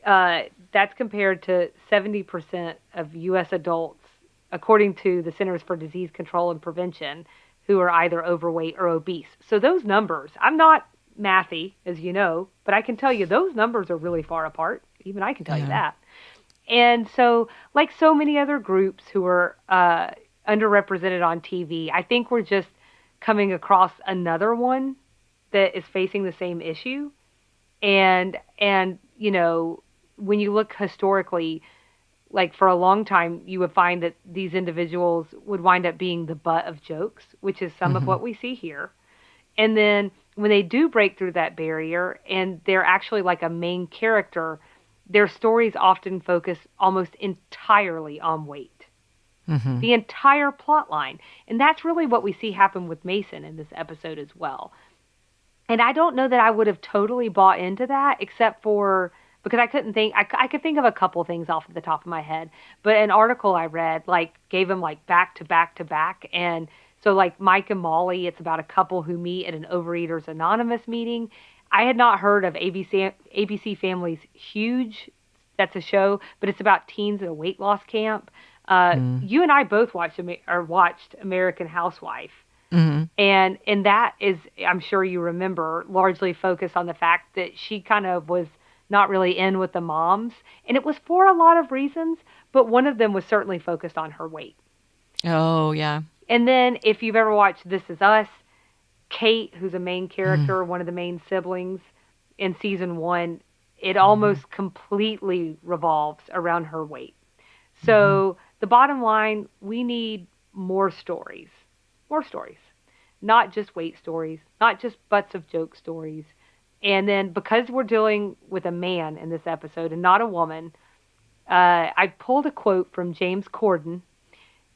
that's compared to 70% of U.S. adults, according to the Centers for Disease Control and Prevention, who are either overweight or obese. So those numbers, I'm not mathy, as you know, but I can tell you those numbers are really far apart. Even I can tell you that. And so, like so many other groups who are underrepresented on TV, I think we're just coming across another one that is facing the same issue. And you know, when you look historically, like for a long time, you would find that these individuals would wind up being the butt of jokes, which is some of what we see here. And then when they do break through that barrier and they're actually like a main character, their stories often focus almost entirely on weight. The entire plot line. And that's really what we see happen with Mason in this episode as well. And I don't know that I would have totally bought into that, except for because I couldn't think, I could think of a couple things off the top of my head, but an article I read like gave them like back to back to back. And so like Mike and Molly, it's about a couple who meet at an Overeaters Anonymous meeting. I had not heard of ABC Family's Huge. That's a show, but it's about teens at a weight loss camp. You and I both watched American Housewife. And that is, I'm sure you remember, largely focused on the fact that she kind of was not really in with the moms. And it was for a lot of reasons, but one of them was certainly focused on her weight. Oh, yeah. And then if you've ever watched This Is Us, Kate, who's a main character, one of the main siblings in season 1, it almost completely revolves around her weight. So the bottom line, we need more stories, not just weight stories, not just butts of joke stories. And then because we're dealing with a man in this episode and not a woman, I pulled a quote from James Corden,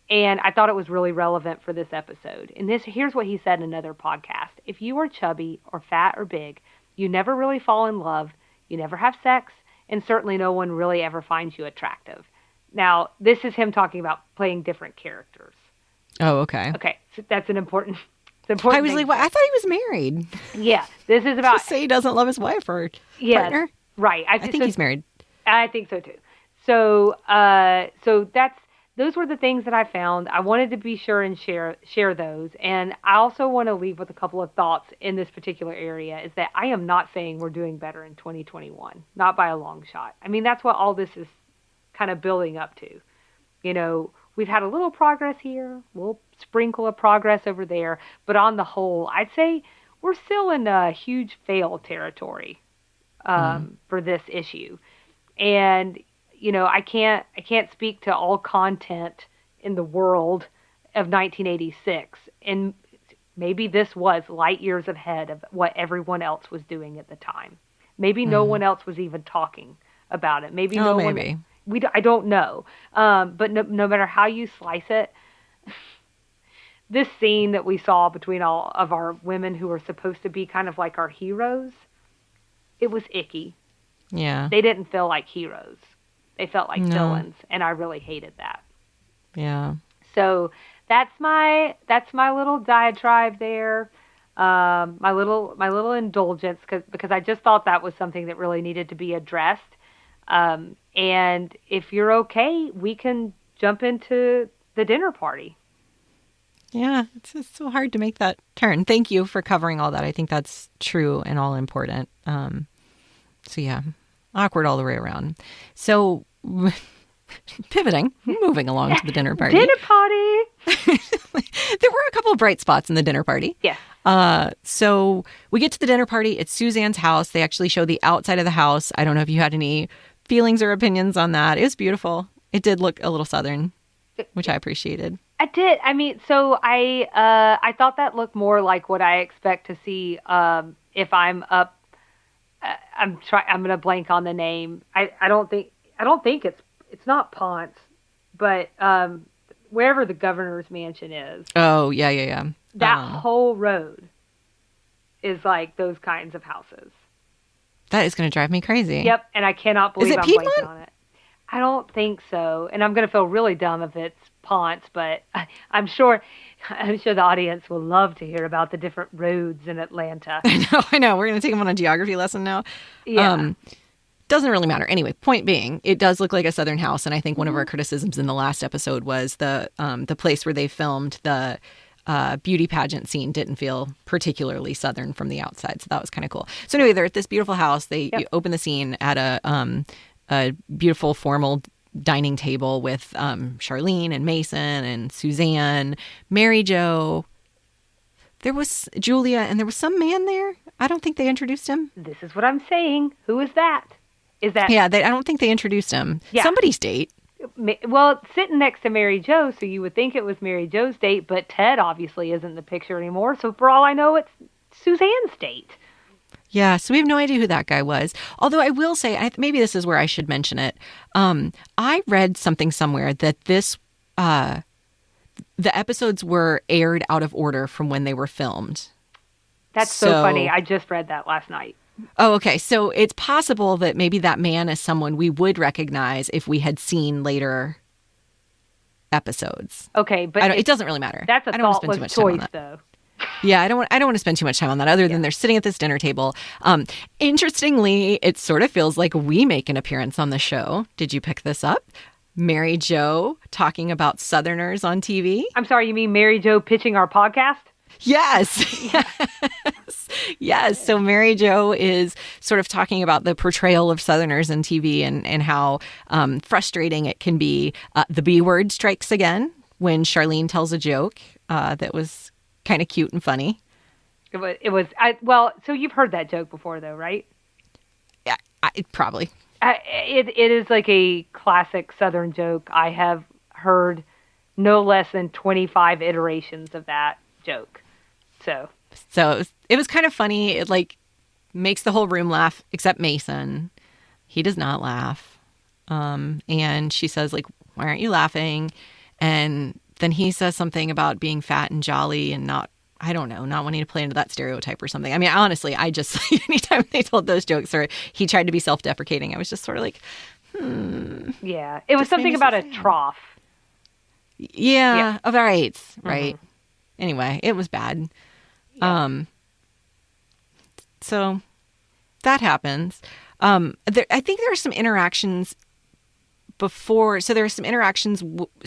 and I thought it was really relevant for this episode. And here's what he said in another podcast. If you are chubby or fat or big, you never really fall in love, you never have sex, and certainly no one really ever finds you attractive. Now, this is him talking about playing different characters. Oh, okay. Okay, so that's an important I was like, well, I thought he was married. Yeah, this is about... Just say he doesn't love his wife or partner. Right. I think he's married. I think so, too. So those were the things that I found. I wanted to be sure and share those. And I also want to leave with a couple of thoughts in this particular area, is that I am not saying we're doing better in 2021. Not by a long shot. I mean, that's what all this is kind of building up to. You know, we've had a little progress here, a little sprinkle of progress over there, but on the whole, I'd say we're still in a huge fail territory for this issue. And, you know, I can't speak to all content in the world of 1986, and maybe this was light years ahead of what everyone else was doing at the time. Maybe no one else was even talking about it. Maybe no one... I don't know. But no matter how you slice it, this scene that we saw between all of our women who were supposed to be kind of like our heroes, it was icky. Yeah. They didn't feel like heroes. They felt like villains, and I really hated that. Yeah. So that's my little diatribe there. My little indulgence, because I just thought that was something that really needed to be addressed. And if you're okay, we can jump into the dinner party. Yeah, it's just so hard to make that turn. Thank you for covering all that. I think that's true and all important. So yeah, awkward all the way around. So pivoting, moving along to the dinner party. Dinner party! There were a couple of bright spots in the dinner party. Yeah. So we get to the dinner party. It's Suzanne's house. They actually show the outside of the house. I don't know if you had any feelings or opinions on that. It was beautiful. It did look a little Southern, which I appreciated. I did. I mean, so I thought that looked more like what I expect to see if I'm up. I'm going to blank on the name. I don't think it's not Ponce, but wherever the governor's mansion is. Oh, yeah. That whole road is like those kinds of houses. That is going to drive me crazy. Yep, and I cannot believe I'm Piedmont? blanking on it. I don't think so, and I'm going to feel really dumb if it's Ponce, but I'm sure the audience will love to hear about the different roads in Atlanta. I know. We're going to take them on a geography lesson now. Yeah. Doesn't really matter. Anyway, point being, it does look like a Southern house. And I think one of our criticisms in the last episode was the place where they filmed the beauty pageant scene didn't feel particularly Southern from the outside. So that was kind of cool. So anyway, they're at this beautiful house. They open the scene at a beautiful formal dining table with Charlene and Mason and Suzanne, Mary Jo. There was Julia, and there was some man there. I don't think they introduced him. This is what I'm saying. Who is that? Is that? Yeah, I don't think they introduced him. Yeah. Somebody's date. Well, sitting next to Mary Jo, so you would think it was Mary Jo's date, but Ted obviously isn't in the picture anymore. So for all I know, it's Suzanne's date. Yeah, so we have no idea who that guy was. Although I will say, maybe this is where I should mention it. I read something somewhere that the episodes were aired out of order from when they were filmed. That's so funny. I just read that last night. Oh, okay. So it's possible that maybe that man is someone we would recognize if we had seen later episodes. Okay, but it doesn't really matter. That's a thoughtless choice, though. Yeah, I don't want to spend too much time on that other than they're sitting at this dinner table. Interestingly, it sort of feels like we make an appearance on the show. Did you pick this up? Mary Jo talking about Southerners on TV. I'm sorry, you mean Mary Jo pitching our podcast? Yes. Yes. So Mary Jo is sort of talking about the portrayal of Southerners in TV and how frustrating it can be. The B word strikes again when Charlene tells a joke that was kind of cute and funny. So you've heard that joke before, though, right? Yeah, probably. It is like a classic Southern joke. I have heard no less than 25 iterations of that joke. So it was kind of funny. It makes the whole room laugh except Mason. He does not laugh. And she says, why aren't you laughing? And then he says something about being fat and jolly and not wanting to play into that stereotype or something. I mean, honestly, anytime they told those jokes or he tried to be self-deprecating, I was just sort of like, Yeah, it was something about a trough. Yeah. All right. Mm-hmm. Right. Anyway, it was bad. Yeah. So that happens. I think there are some interactions before. So there are some interactions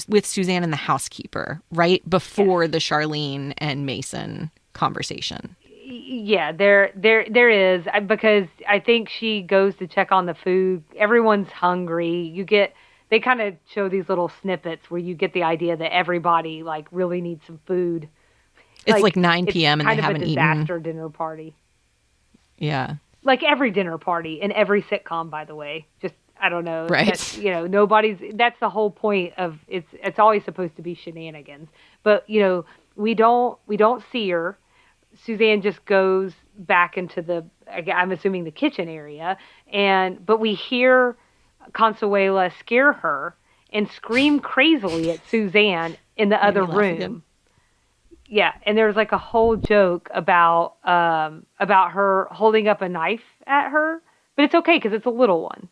with Suzanne and the housekeeper, right? Before the Charlene and Mason conversation. Yeah, there is, because I think she goes to check on the food. Everyone's hungry. They kind of show these little snippets where you get the idea that everybody really needs some food. It's like 9 p.m. and they haven't eaten. It's kind of a disaster dinner party. Yeah. Like every dinner party in every sitcom, by the way. Just, I don't know. Right. That's the whole point of it's always supposed to be shenanigans. But, we don't see her. Suzanne just goes back into I'm assuming the kitchen area. But we hear Consuela scare her and scream crazily at Suzanne in the other room. Yeah, and there's a whole joke about her holding up a knife at her, but it's okay because it's a little one.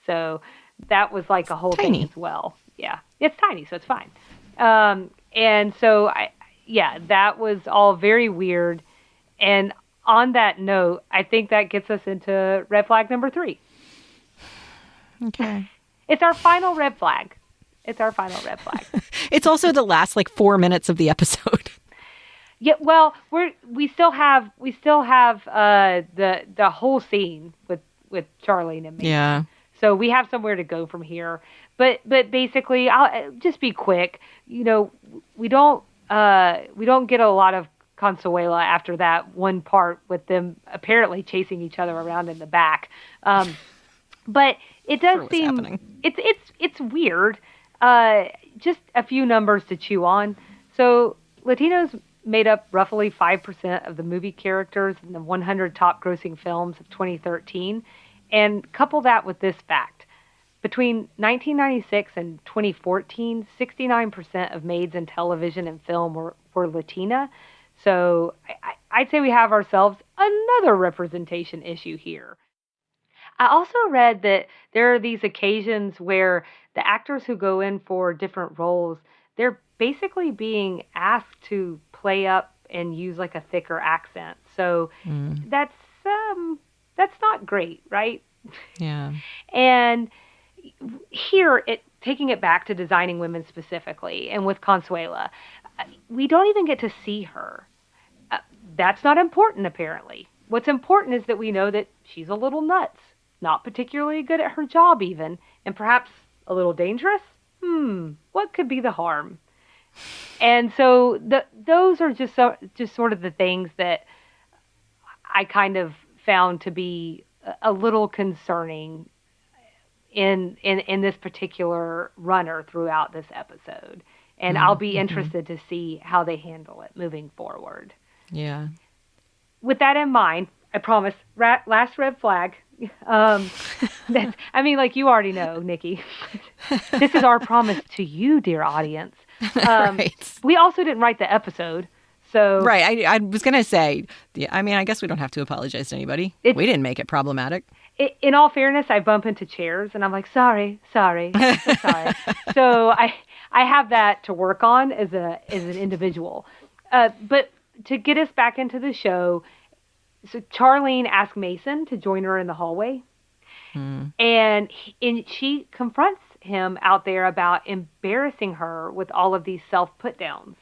So that was a whole thing as well. Yeah, it's tiny, so it's fine. And so that was all very weird. And on that note, I think that gets us into red flag number 3. Okay. It's our final red flag. It's also the last 4 minutes of the episode. Yeah, well, we still have the whole scene with Charlene and me. Yeah. So we have somewhere to go from here. But basically, I'll just be quick. We don't get a lot of Consuela after that one part with them apparently chasing each other around in the back. But it does seem happening. It's weird. Just a few numbers to chew on. So Latinos made up roughly 5% of the movie characters in the 100 top grossing films of 2013. And couple that with this fact. Between 1996 and 2014, 69% of maids in television and film were Latina. So I'd say we have ourselves another representation issue here. I also read that there are these occasions where the actors who go in for different roles, they're basically being asked to play up and use like a thicker accent. So that's not great, right? Yeah. And here, taking it back to designing women specifically, and with Consuela, we don't even get to see her. That's not important, apparently. What's important is that we know that she's a little nuts, not particularly good at her job even, and perhaps a little dangerous. What could be the harm? And so those are just sort of the things that I kind of found to be a little concerning in this particular runner throughout this episode. And I'll be interested to see how they handle it moving forward. Yeah. With that in mind, I promise, last red flag. You already know, Nikki. This is our promise to you, dear audience. Right. We also didn't write the episode. So right. I was going to say, I guess we don't have to apologize to anybody. We didn't make it problematic. In all fairness, I bump into chairs and I'm like, sorry. So sorry. So I have that to work on as an individual. But to get us back into the show, so Charlene asked Mason to join her in the hallway. And she confronts him out there about embarrassing her with all of these self-put-downs.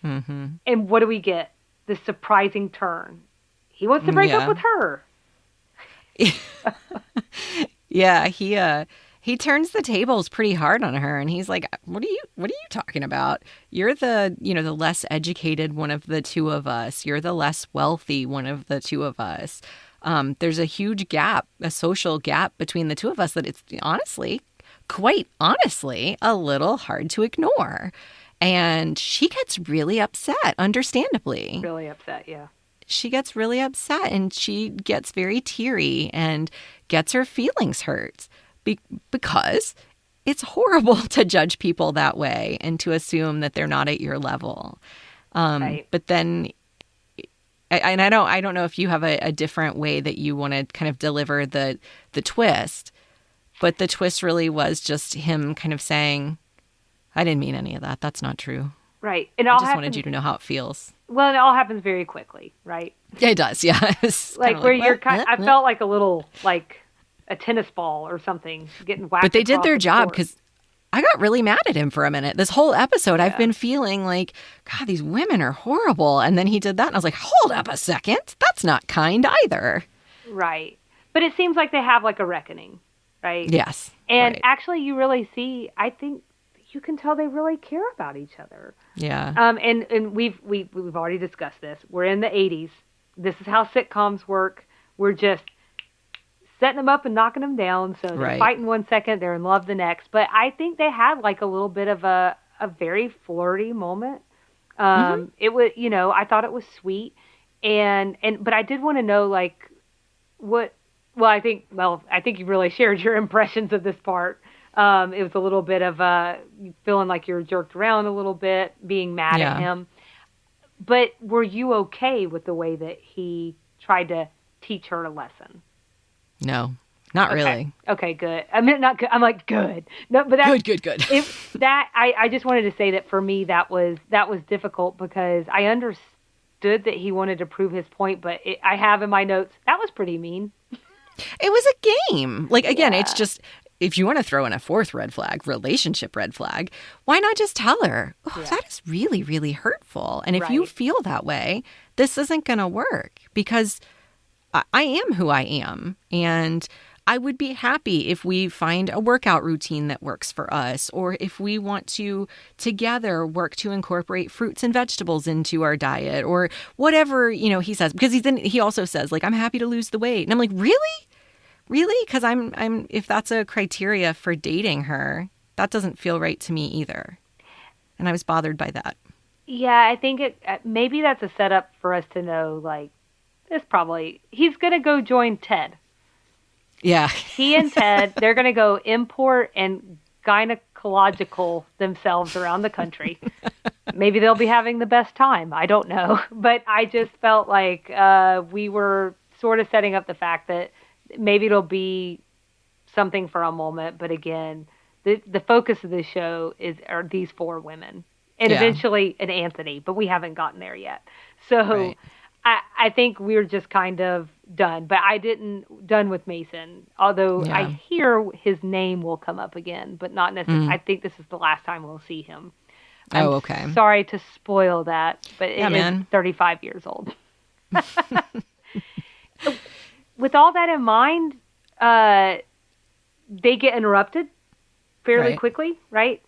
And what do we get? The surprising turn. He wants to break up with her. Yeah, he turns the tables pretty hard on her, and he's like, "What are you talking about? You're the less educated one of the two of us. You're the less wealthy one of the two of us. There's a huge gap, a social gap between the two of us that it's quite honestly, a little hard to ignore." And she gets really upset, understandably. Really upset, yeah. She gets really upset, and she gets very teary and gets her feelings hurt because it's horrible to judge people that way and to assume that they're not at your level. Right. But then, and I don't know if you have a different way that you want to kind of deliver the twist, but the twist really was just him kind of saying, I didn't mean any of that. That's not true. Right. I just wanted you to know how it feels. Well, it all happens very quickly, right? Yeah, it does. Yeah. Like where you're I felt like a little, like a tennis ball or something getting whacked. But they did their job, court. because I got really mad at him for a minute. This whole episode, I've been feeling like, God, these women are horrible. And then he did that, and I was like, hold up a second. That's not kind either. Right. But it seems like they have like a reckoning, right? Yes. And actually, you really see, I think you can tell they really care about each other. Yeah. And we've already discussed this. We're in the 80s. This is how sitcoms work. We're just setting them up and knocking them down. So they're fighting 1 second, they're in love the next. But I think they had like a little bit of a very flirty moment. It was, I thought it was sweet. But I did want to know like what. Well, I think you really shared your impressions of this part. It was a little bit of feeling like you're jerked around a little bit, being mad at him. But were you okay with the way that he tried to teach her a lesson? No, not really. Okay, good. I mean, not good. I'm like, good. No, but that's good. I just wanted to say that for me, that was difficult because I understood that he wanted to prove his point, but I have in my notes, that was pretty mean. It was a game. Like, again, it's just, if you want to throw in a fourth red flag, relationship red flag, why not just tell her, that is really, really hurtful. And if you feel that way, this isn't going to work because I am who I am. And I would be happy if we find a workout routine that works for us, or if we want to together work to incorporate fruits and vegetables into our diet, or whatever, he says, because he also says like, I'm happy to lose the weight. And I'm like, really? Because I'm if that's a criteria for dating her, that doesn't feel right to me either. And I was bothered by that. Yeah, I think maybe that's a setup for us to know, like, he's going to go join Ted. Yeah. He and Ted, they're going to go import and gynecological themselves around the country. Maybe they'll be having the best time. I don't know. But I just felt like we were sort of setting up the fact that maybe it'll be something for a moment. But again, the focus of this show are these 4 women. And eventually an Anthony, but we haven't gotten there yet. So right. I think we're just kind of done. But I didn't done with Mason, although I hear his name will come up again, but not necessarily. I think this is the last time we'll see him. I'm sorry to spoil that, but it is 35 years old. With all that in mind, they get interrupted fairly quickly, right?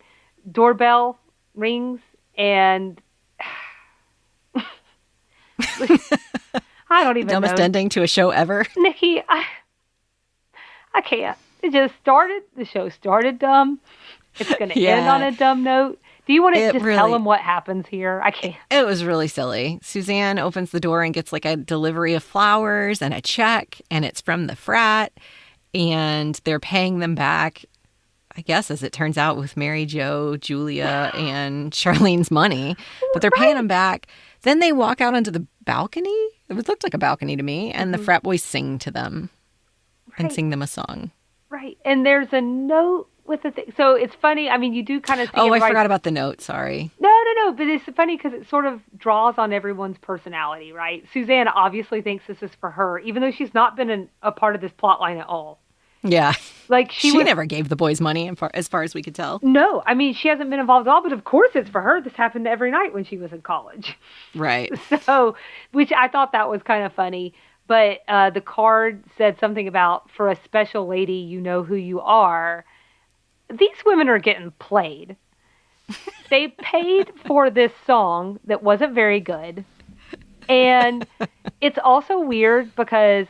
Doorbell rings, and I don't even know. Dumbest ending to a show ever. Nikki, I can't. The show started dumb. It's going to end on a dumb note. Do you want to just tell them what happens here? I can't. It was really silly. Suzanne opens the door and gets like a delivery of flowers and a check, and it's from the frat, and they're paying them back, I guess, as it turns out, with Mary Jo, Julia, and Charlene's money. But they're paying them back. Then they walk out onto the balcony. It looked like a balcony to me. And the frat boys sing to them and sing them a song. Right. And there's a note with the thing. So it's funny. I mean, you do kind of see I forgot about the note. Sorry. No. But it's funny because it sort of draws on everyone's personality, right? Suzanne obviously thinks this is for her, even though she's not been a part of this plot line at all. Yeah. Like she never gave the boys money as far as we could tell. No. I mean, she hasn't been involved at all, but of course it's for her. This happened every night when she was in college. Right. So, which I thought that was kind of funny. But the card said something about, for a special lady, you know who you are. These women are getting played. They paid for this song that wasn't very good. And it's also weird because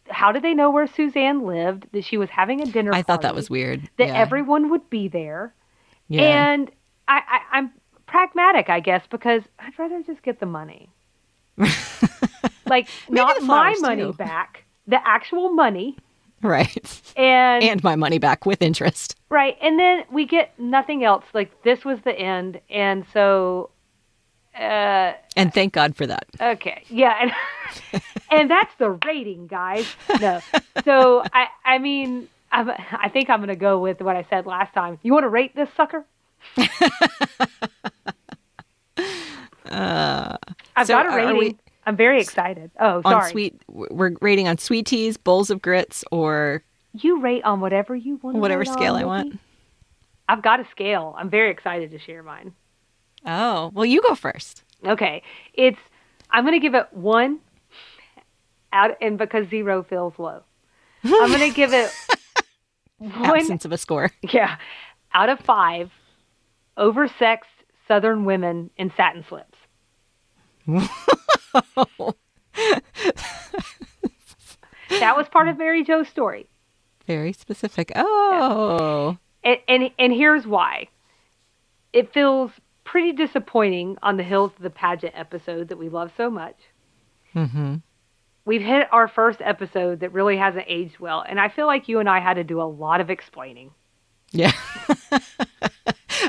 how did they know where Suzanne lived? That she was having a dinner party. I thought that was weird. That everyone would be there. Yeah. And I'm pragmatic, I guess, because I'd rather just get the money. Like, not my money back, the actual money. Right. And my money back with interest. Right. And then we get nothing else. Like, this was the end. And so... and thank God for that. Okay. Yeah. And that's the rating, guys. No. So, I mean, I think I'm going to go with what I said last time. You want to rate this sucker? I've got a rating. I'm very excited. Oh, sorry. We're rating on sweet teas, bowls of grits, or... You rate on whatever you want. Whatever scale I want. I've got a scale. I'm very excited to share mine. Oh, well, you go first. Okay. I'm going to give it 1 out, and because 0 feels low. I'm going to give it 1. Absence of a score. Yeah. Out of 5 oversexed Southern women in satin slips. That was part of Mary Jo's story. Very specific. Oh. Yeah. And here's why. It feels pretty disappointing on the heels of the pageant episode that we love so much. Mm-hmm. We've hit our first episode that really hasn't aged well, and I feel like you and I had to do a lot of explaining. Yeah.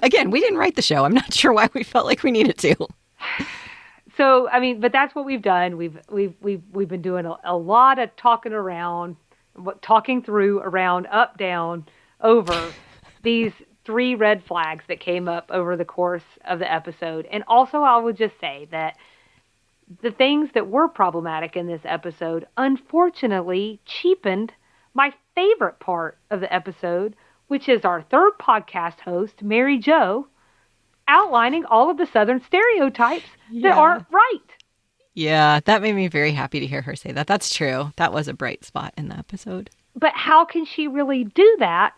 Again, we didn't write the show. I'm not sure why we felt like we needed to. So, I mean, but that's what we've done. We've been doing a lot of talking through, around, up, down, over these 3 red flags that came up over the course of the episode. And also, I would just say that the things that were problematic in this episode, unfortunately, cheapened my favorite part of the episode, which is our third podcast host, Mary Jo, outlining all of the Southern stereotypes that aren't right. Yeah, that made me very happy to hear her say that. That's true. That was a bright spot in the episode. But how can she really do that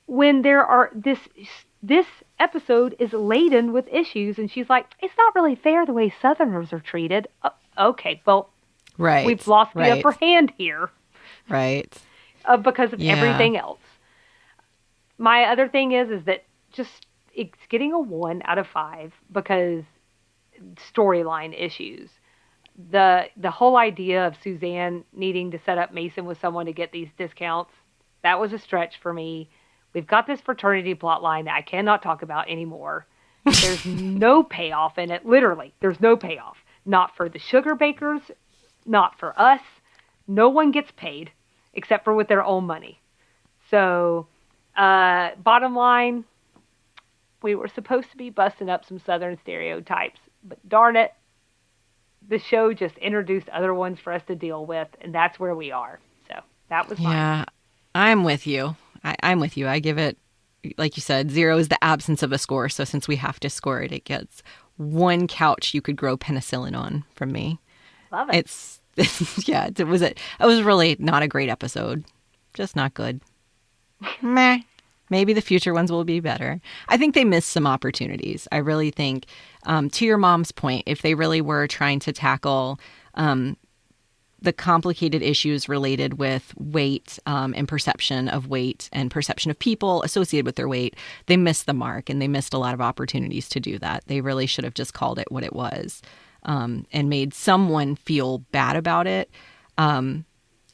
when there are this episode is laden with issues, and she's like, it's not really fair the way Southerners are treated. Okay, well, we've lost the upper hand here. Right. Because of everything else. My other thing is that just it's getting a 1 out of 5 because storyline issues. The whole idea of Suzanne needing to set up Mason with someone to get these discounts, that was a stretch for me. We've got this fraternity plot line that I cannot talk about anymore. There's no payoff in it. Literally, there's no payoff. Not for the sugar bakers, not for us. No one gets paid except for with their own money. So Bottom line, we were supposed to be busting up some Southern stereotypes, but darn it, the show just introduced other ones for us to deal with, and that's where we are. So that was fine. Yeah, I'm with you. I'm with you. I give it, like you said, 0 is the absence of a score. So since we have to score it, it gets 1 couch you could grow penicillin on from me. Love it. Yeah, it was really not a great episode. Just not good. Meh. Maybe the future ones will be better. I think they missed some opportunities. I really think, to your mom's point, if they really were trying to tackle the complicated issues related with weight and perception of weight and perception of people associated with their weight, they missed the mark, and they missed a lot of opportunities to do that. They really should have just called it what it was, and made someone feel bad about it.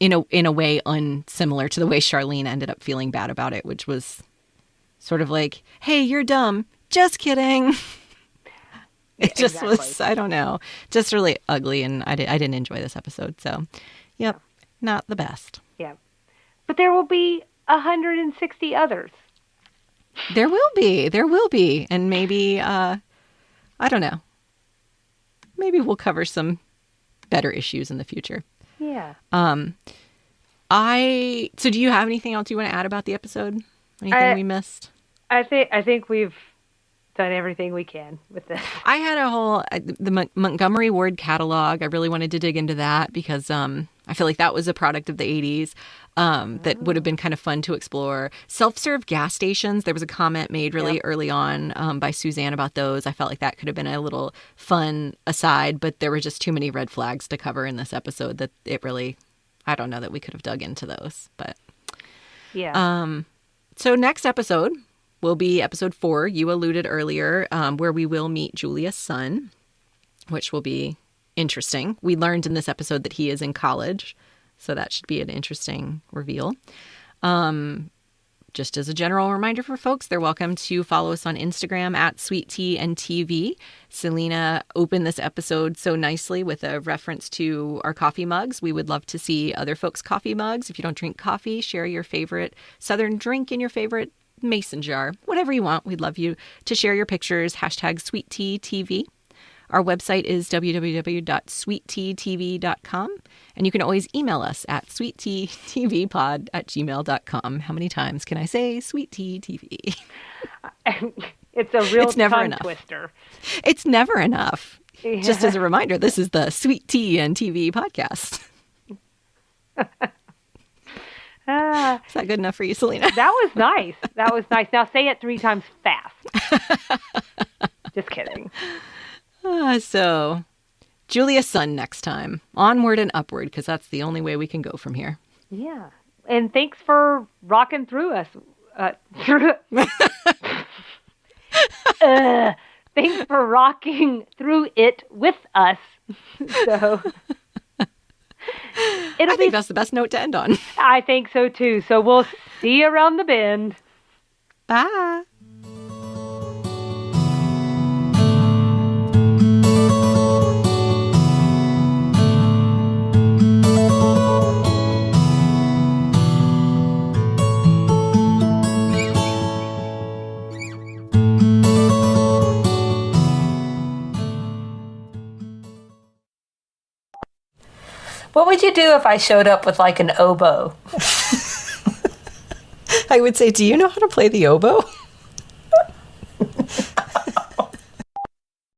In a way unsimilar to the way Charlene ended up feeling bad about it, which was sort of like, hey, you're dumb. Just kidding. It just was, I don't know, just really ugly. And I didn't enjoy this episode. So, yep, not the best. Yeah. But there will be 160 others. There will be. And maybe, I don't know, maybe we'll cover some better issues in the future. Yeah. So do you have anything else you want to add about the episode? Anything we missed? I think we've done everything we can with this. I had the Montgomery Ward catalog. I really wanted to dig into that because I feel like that was a product of the 80s that would have been kind of fun to explore. Self-serve gas stations. There was a comment made really early on by Suzanne about those. I felt like that could have been a little fun aside, but there were just too many red flags to cover in this episode that it really, I don't know that we could have dug into those. But yeah. So next episode will be episode 4. You alluded earlier, where we will meet Julia's son, which will be interesting. We learned in this episode that he is in college, so that should be an interesting reveal. Just as a general reminder for folks, they're welcome to follow us on Instagram at Sweet Tea and TV. Selena opened this episode so nicely with a reference to our coffee mugs. We would love to see other folks' coffee mugs. If you don't drink coffee, share your favorite Southern drink in your favorite mason jar. Whatever you want, we'd love you to share your pictures. Hashtag Sweet Tea TV. Our website is www.sweetteatv.com, and you can always email us at sweetteatvpod@gmail.com. How many times can I say Sweet Tea TV? It's a real never tongue enough. Twister. It's never enough. Yeah. Just as a reminder, this is the Sweet Tea and TV podcast. Is that good enough for you, Selena? That was nice. Now say it 3 times fast. Just kidding. So, Julia's son next time. Onward and upward, because that's the only way we can go from here. Yeah. And thanks for rocking through us. Thanks for rocking through it with us. So, I think that's the best note to end on. I think so, too. So we'll see you around the bend. Bye. What would you do if I showed up with like an oboe? I would say, do you know how to play the oboe?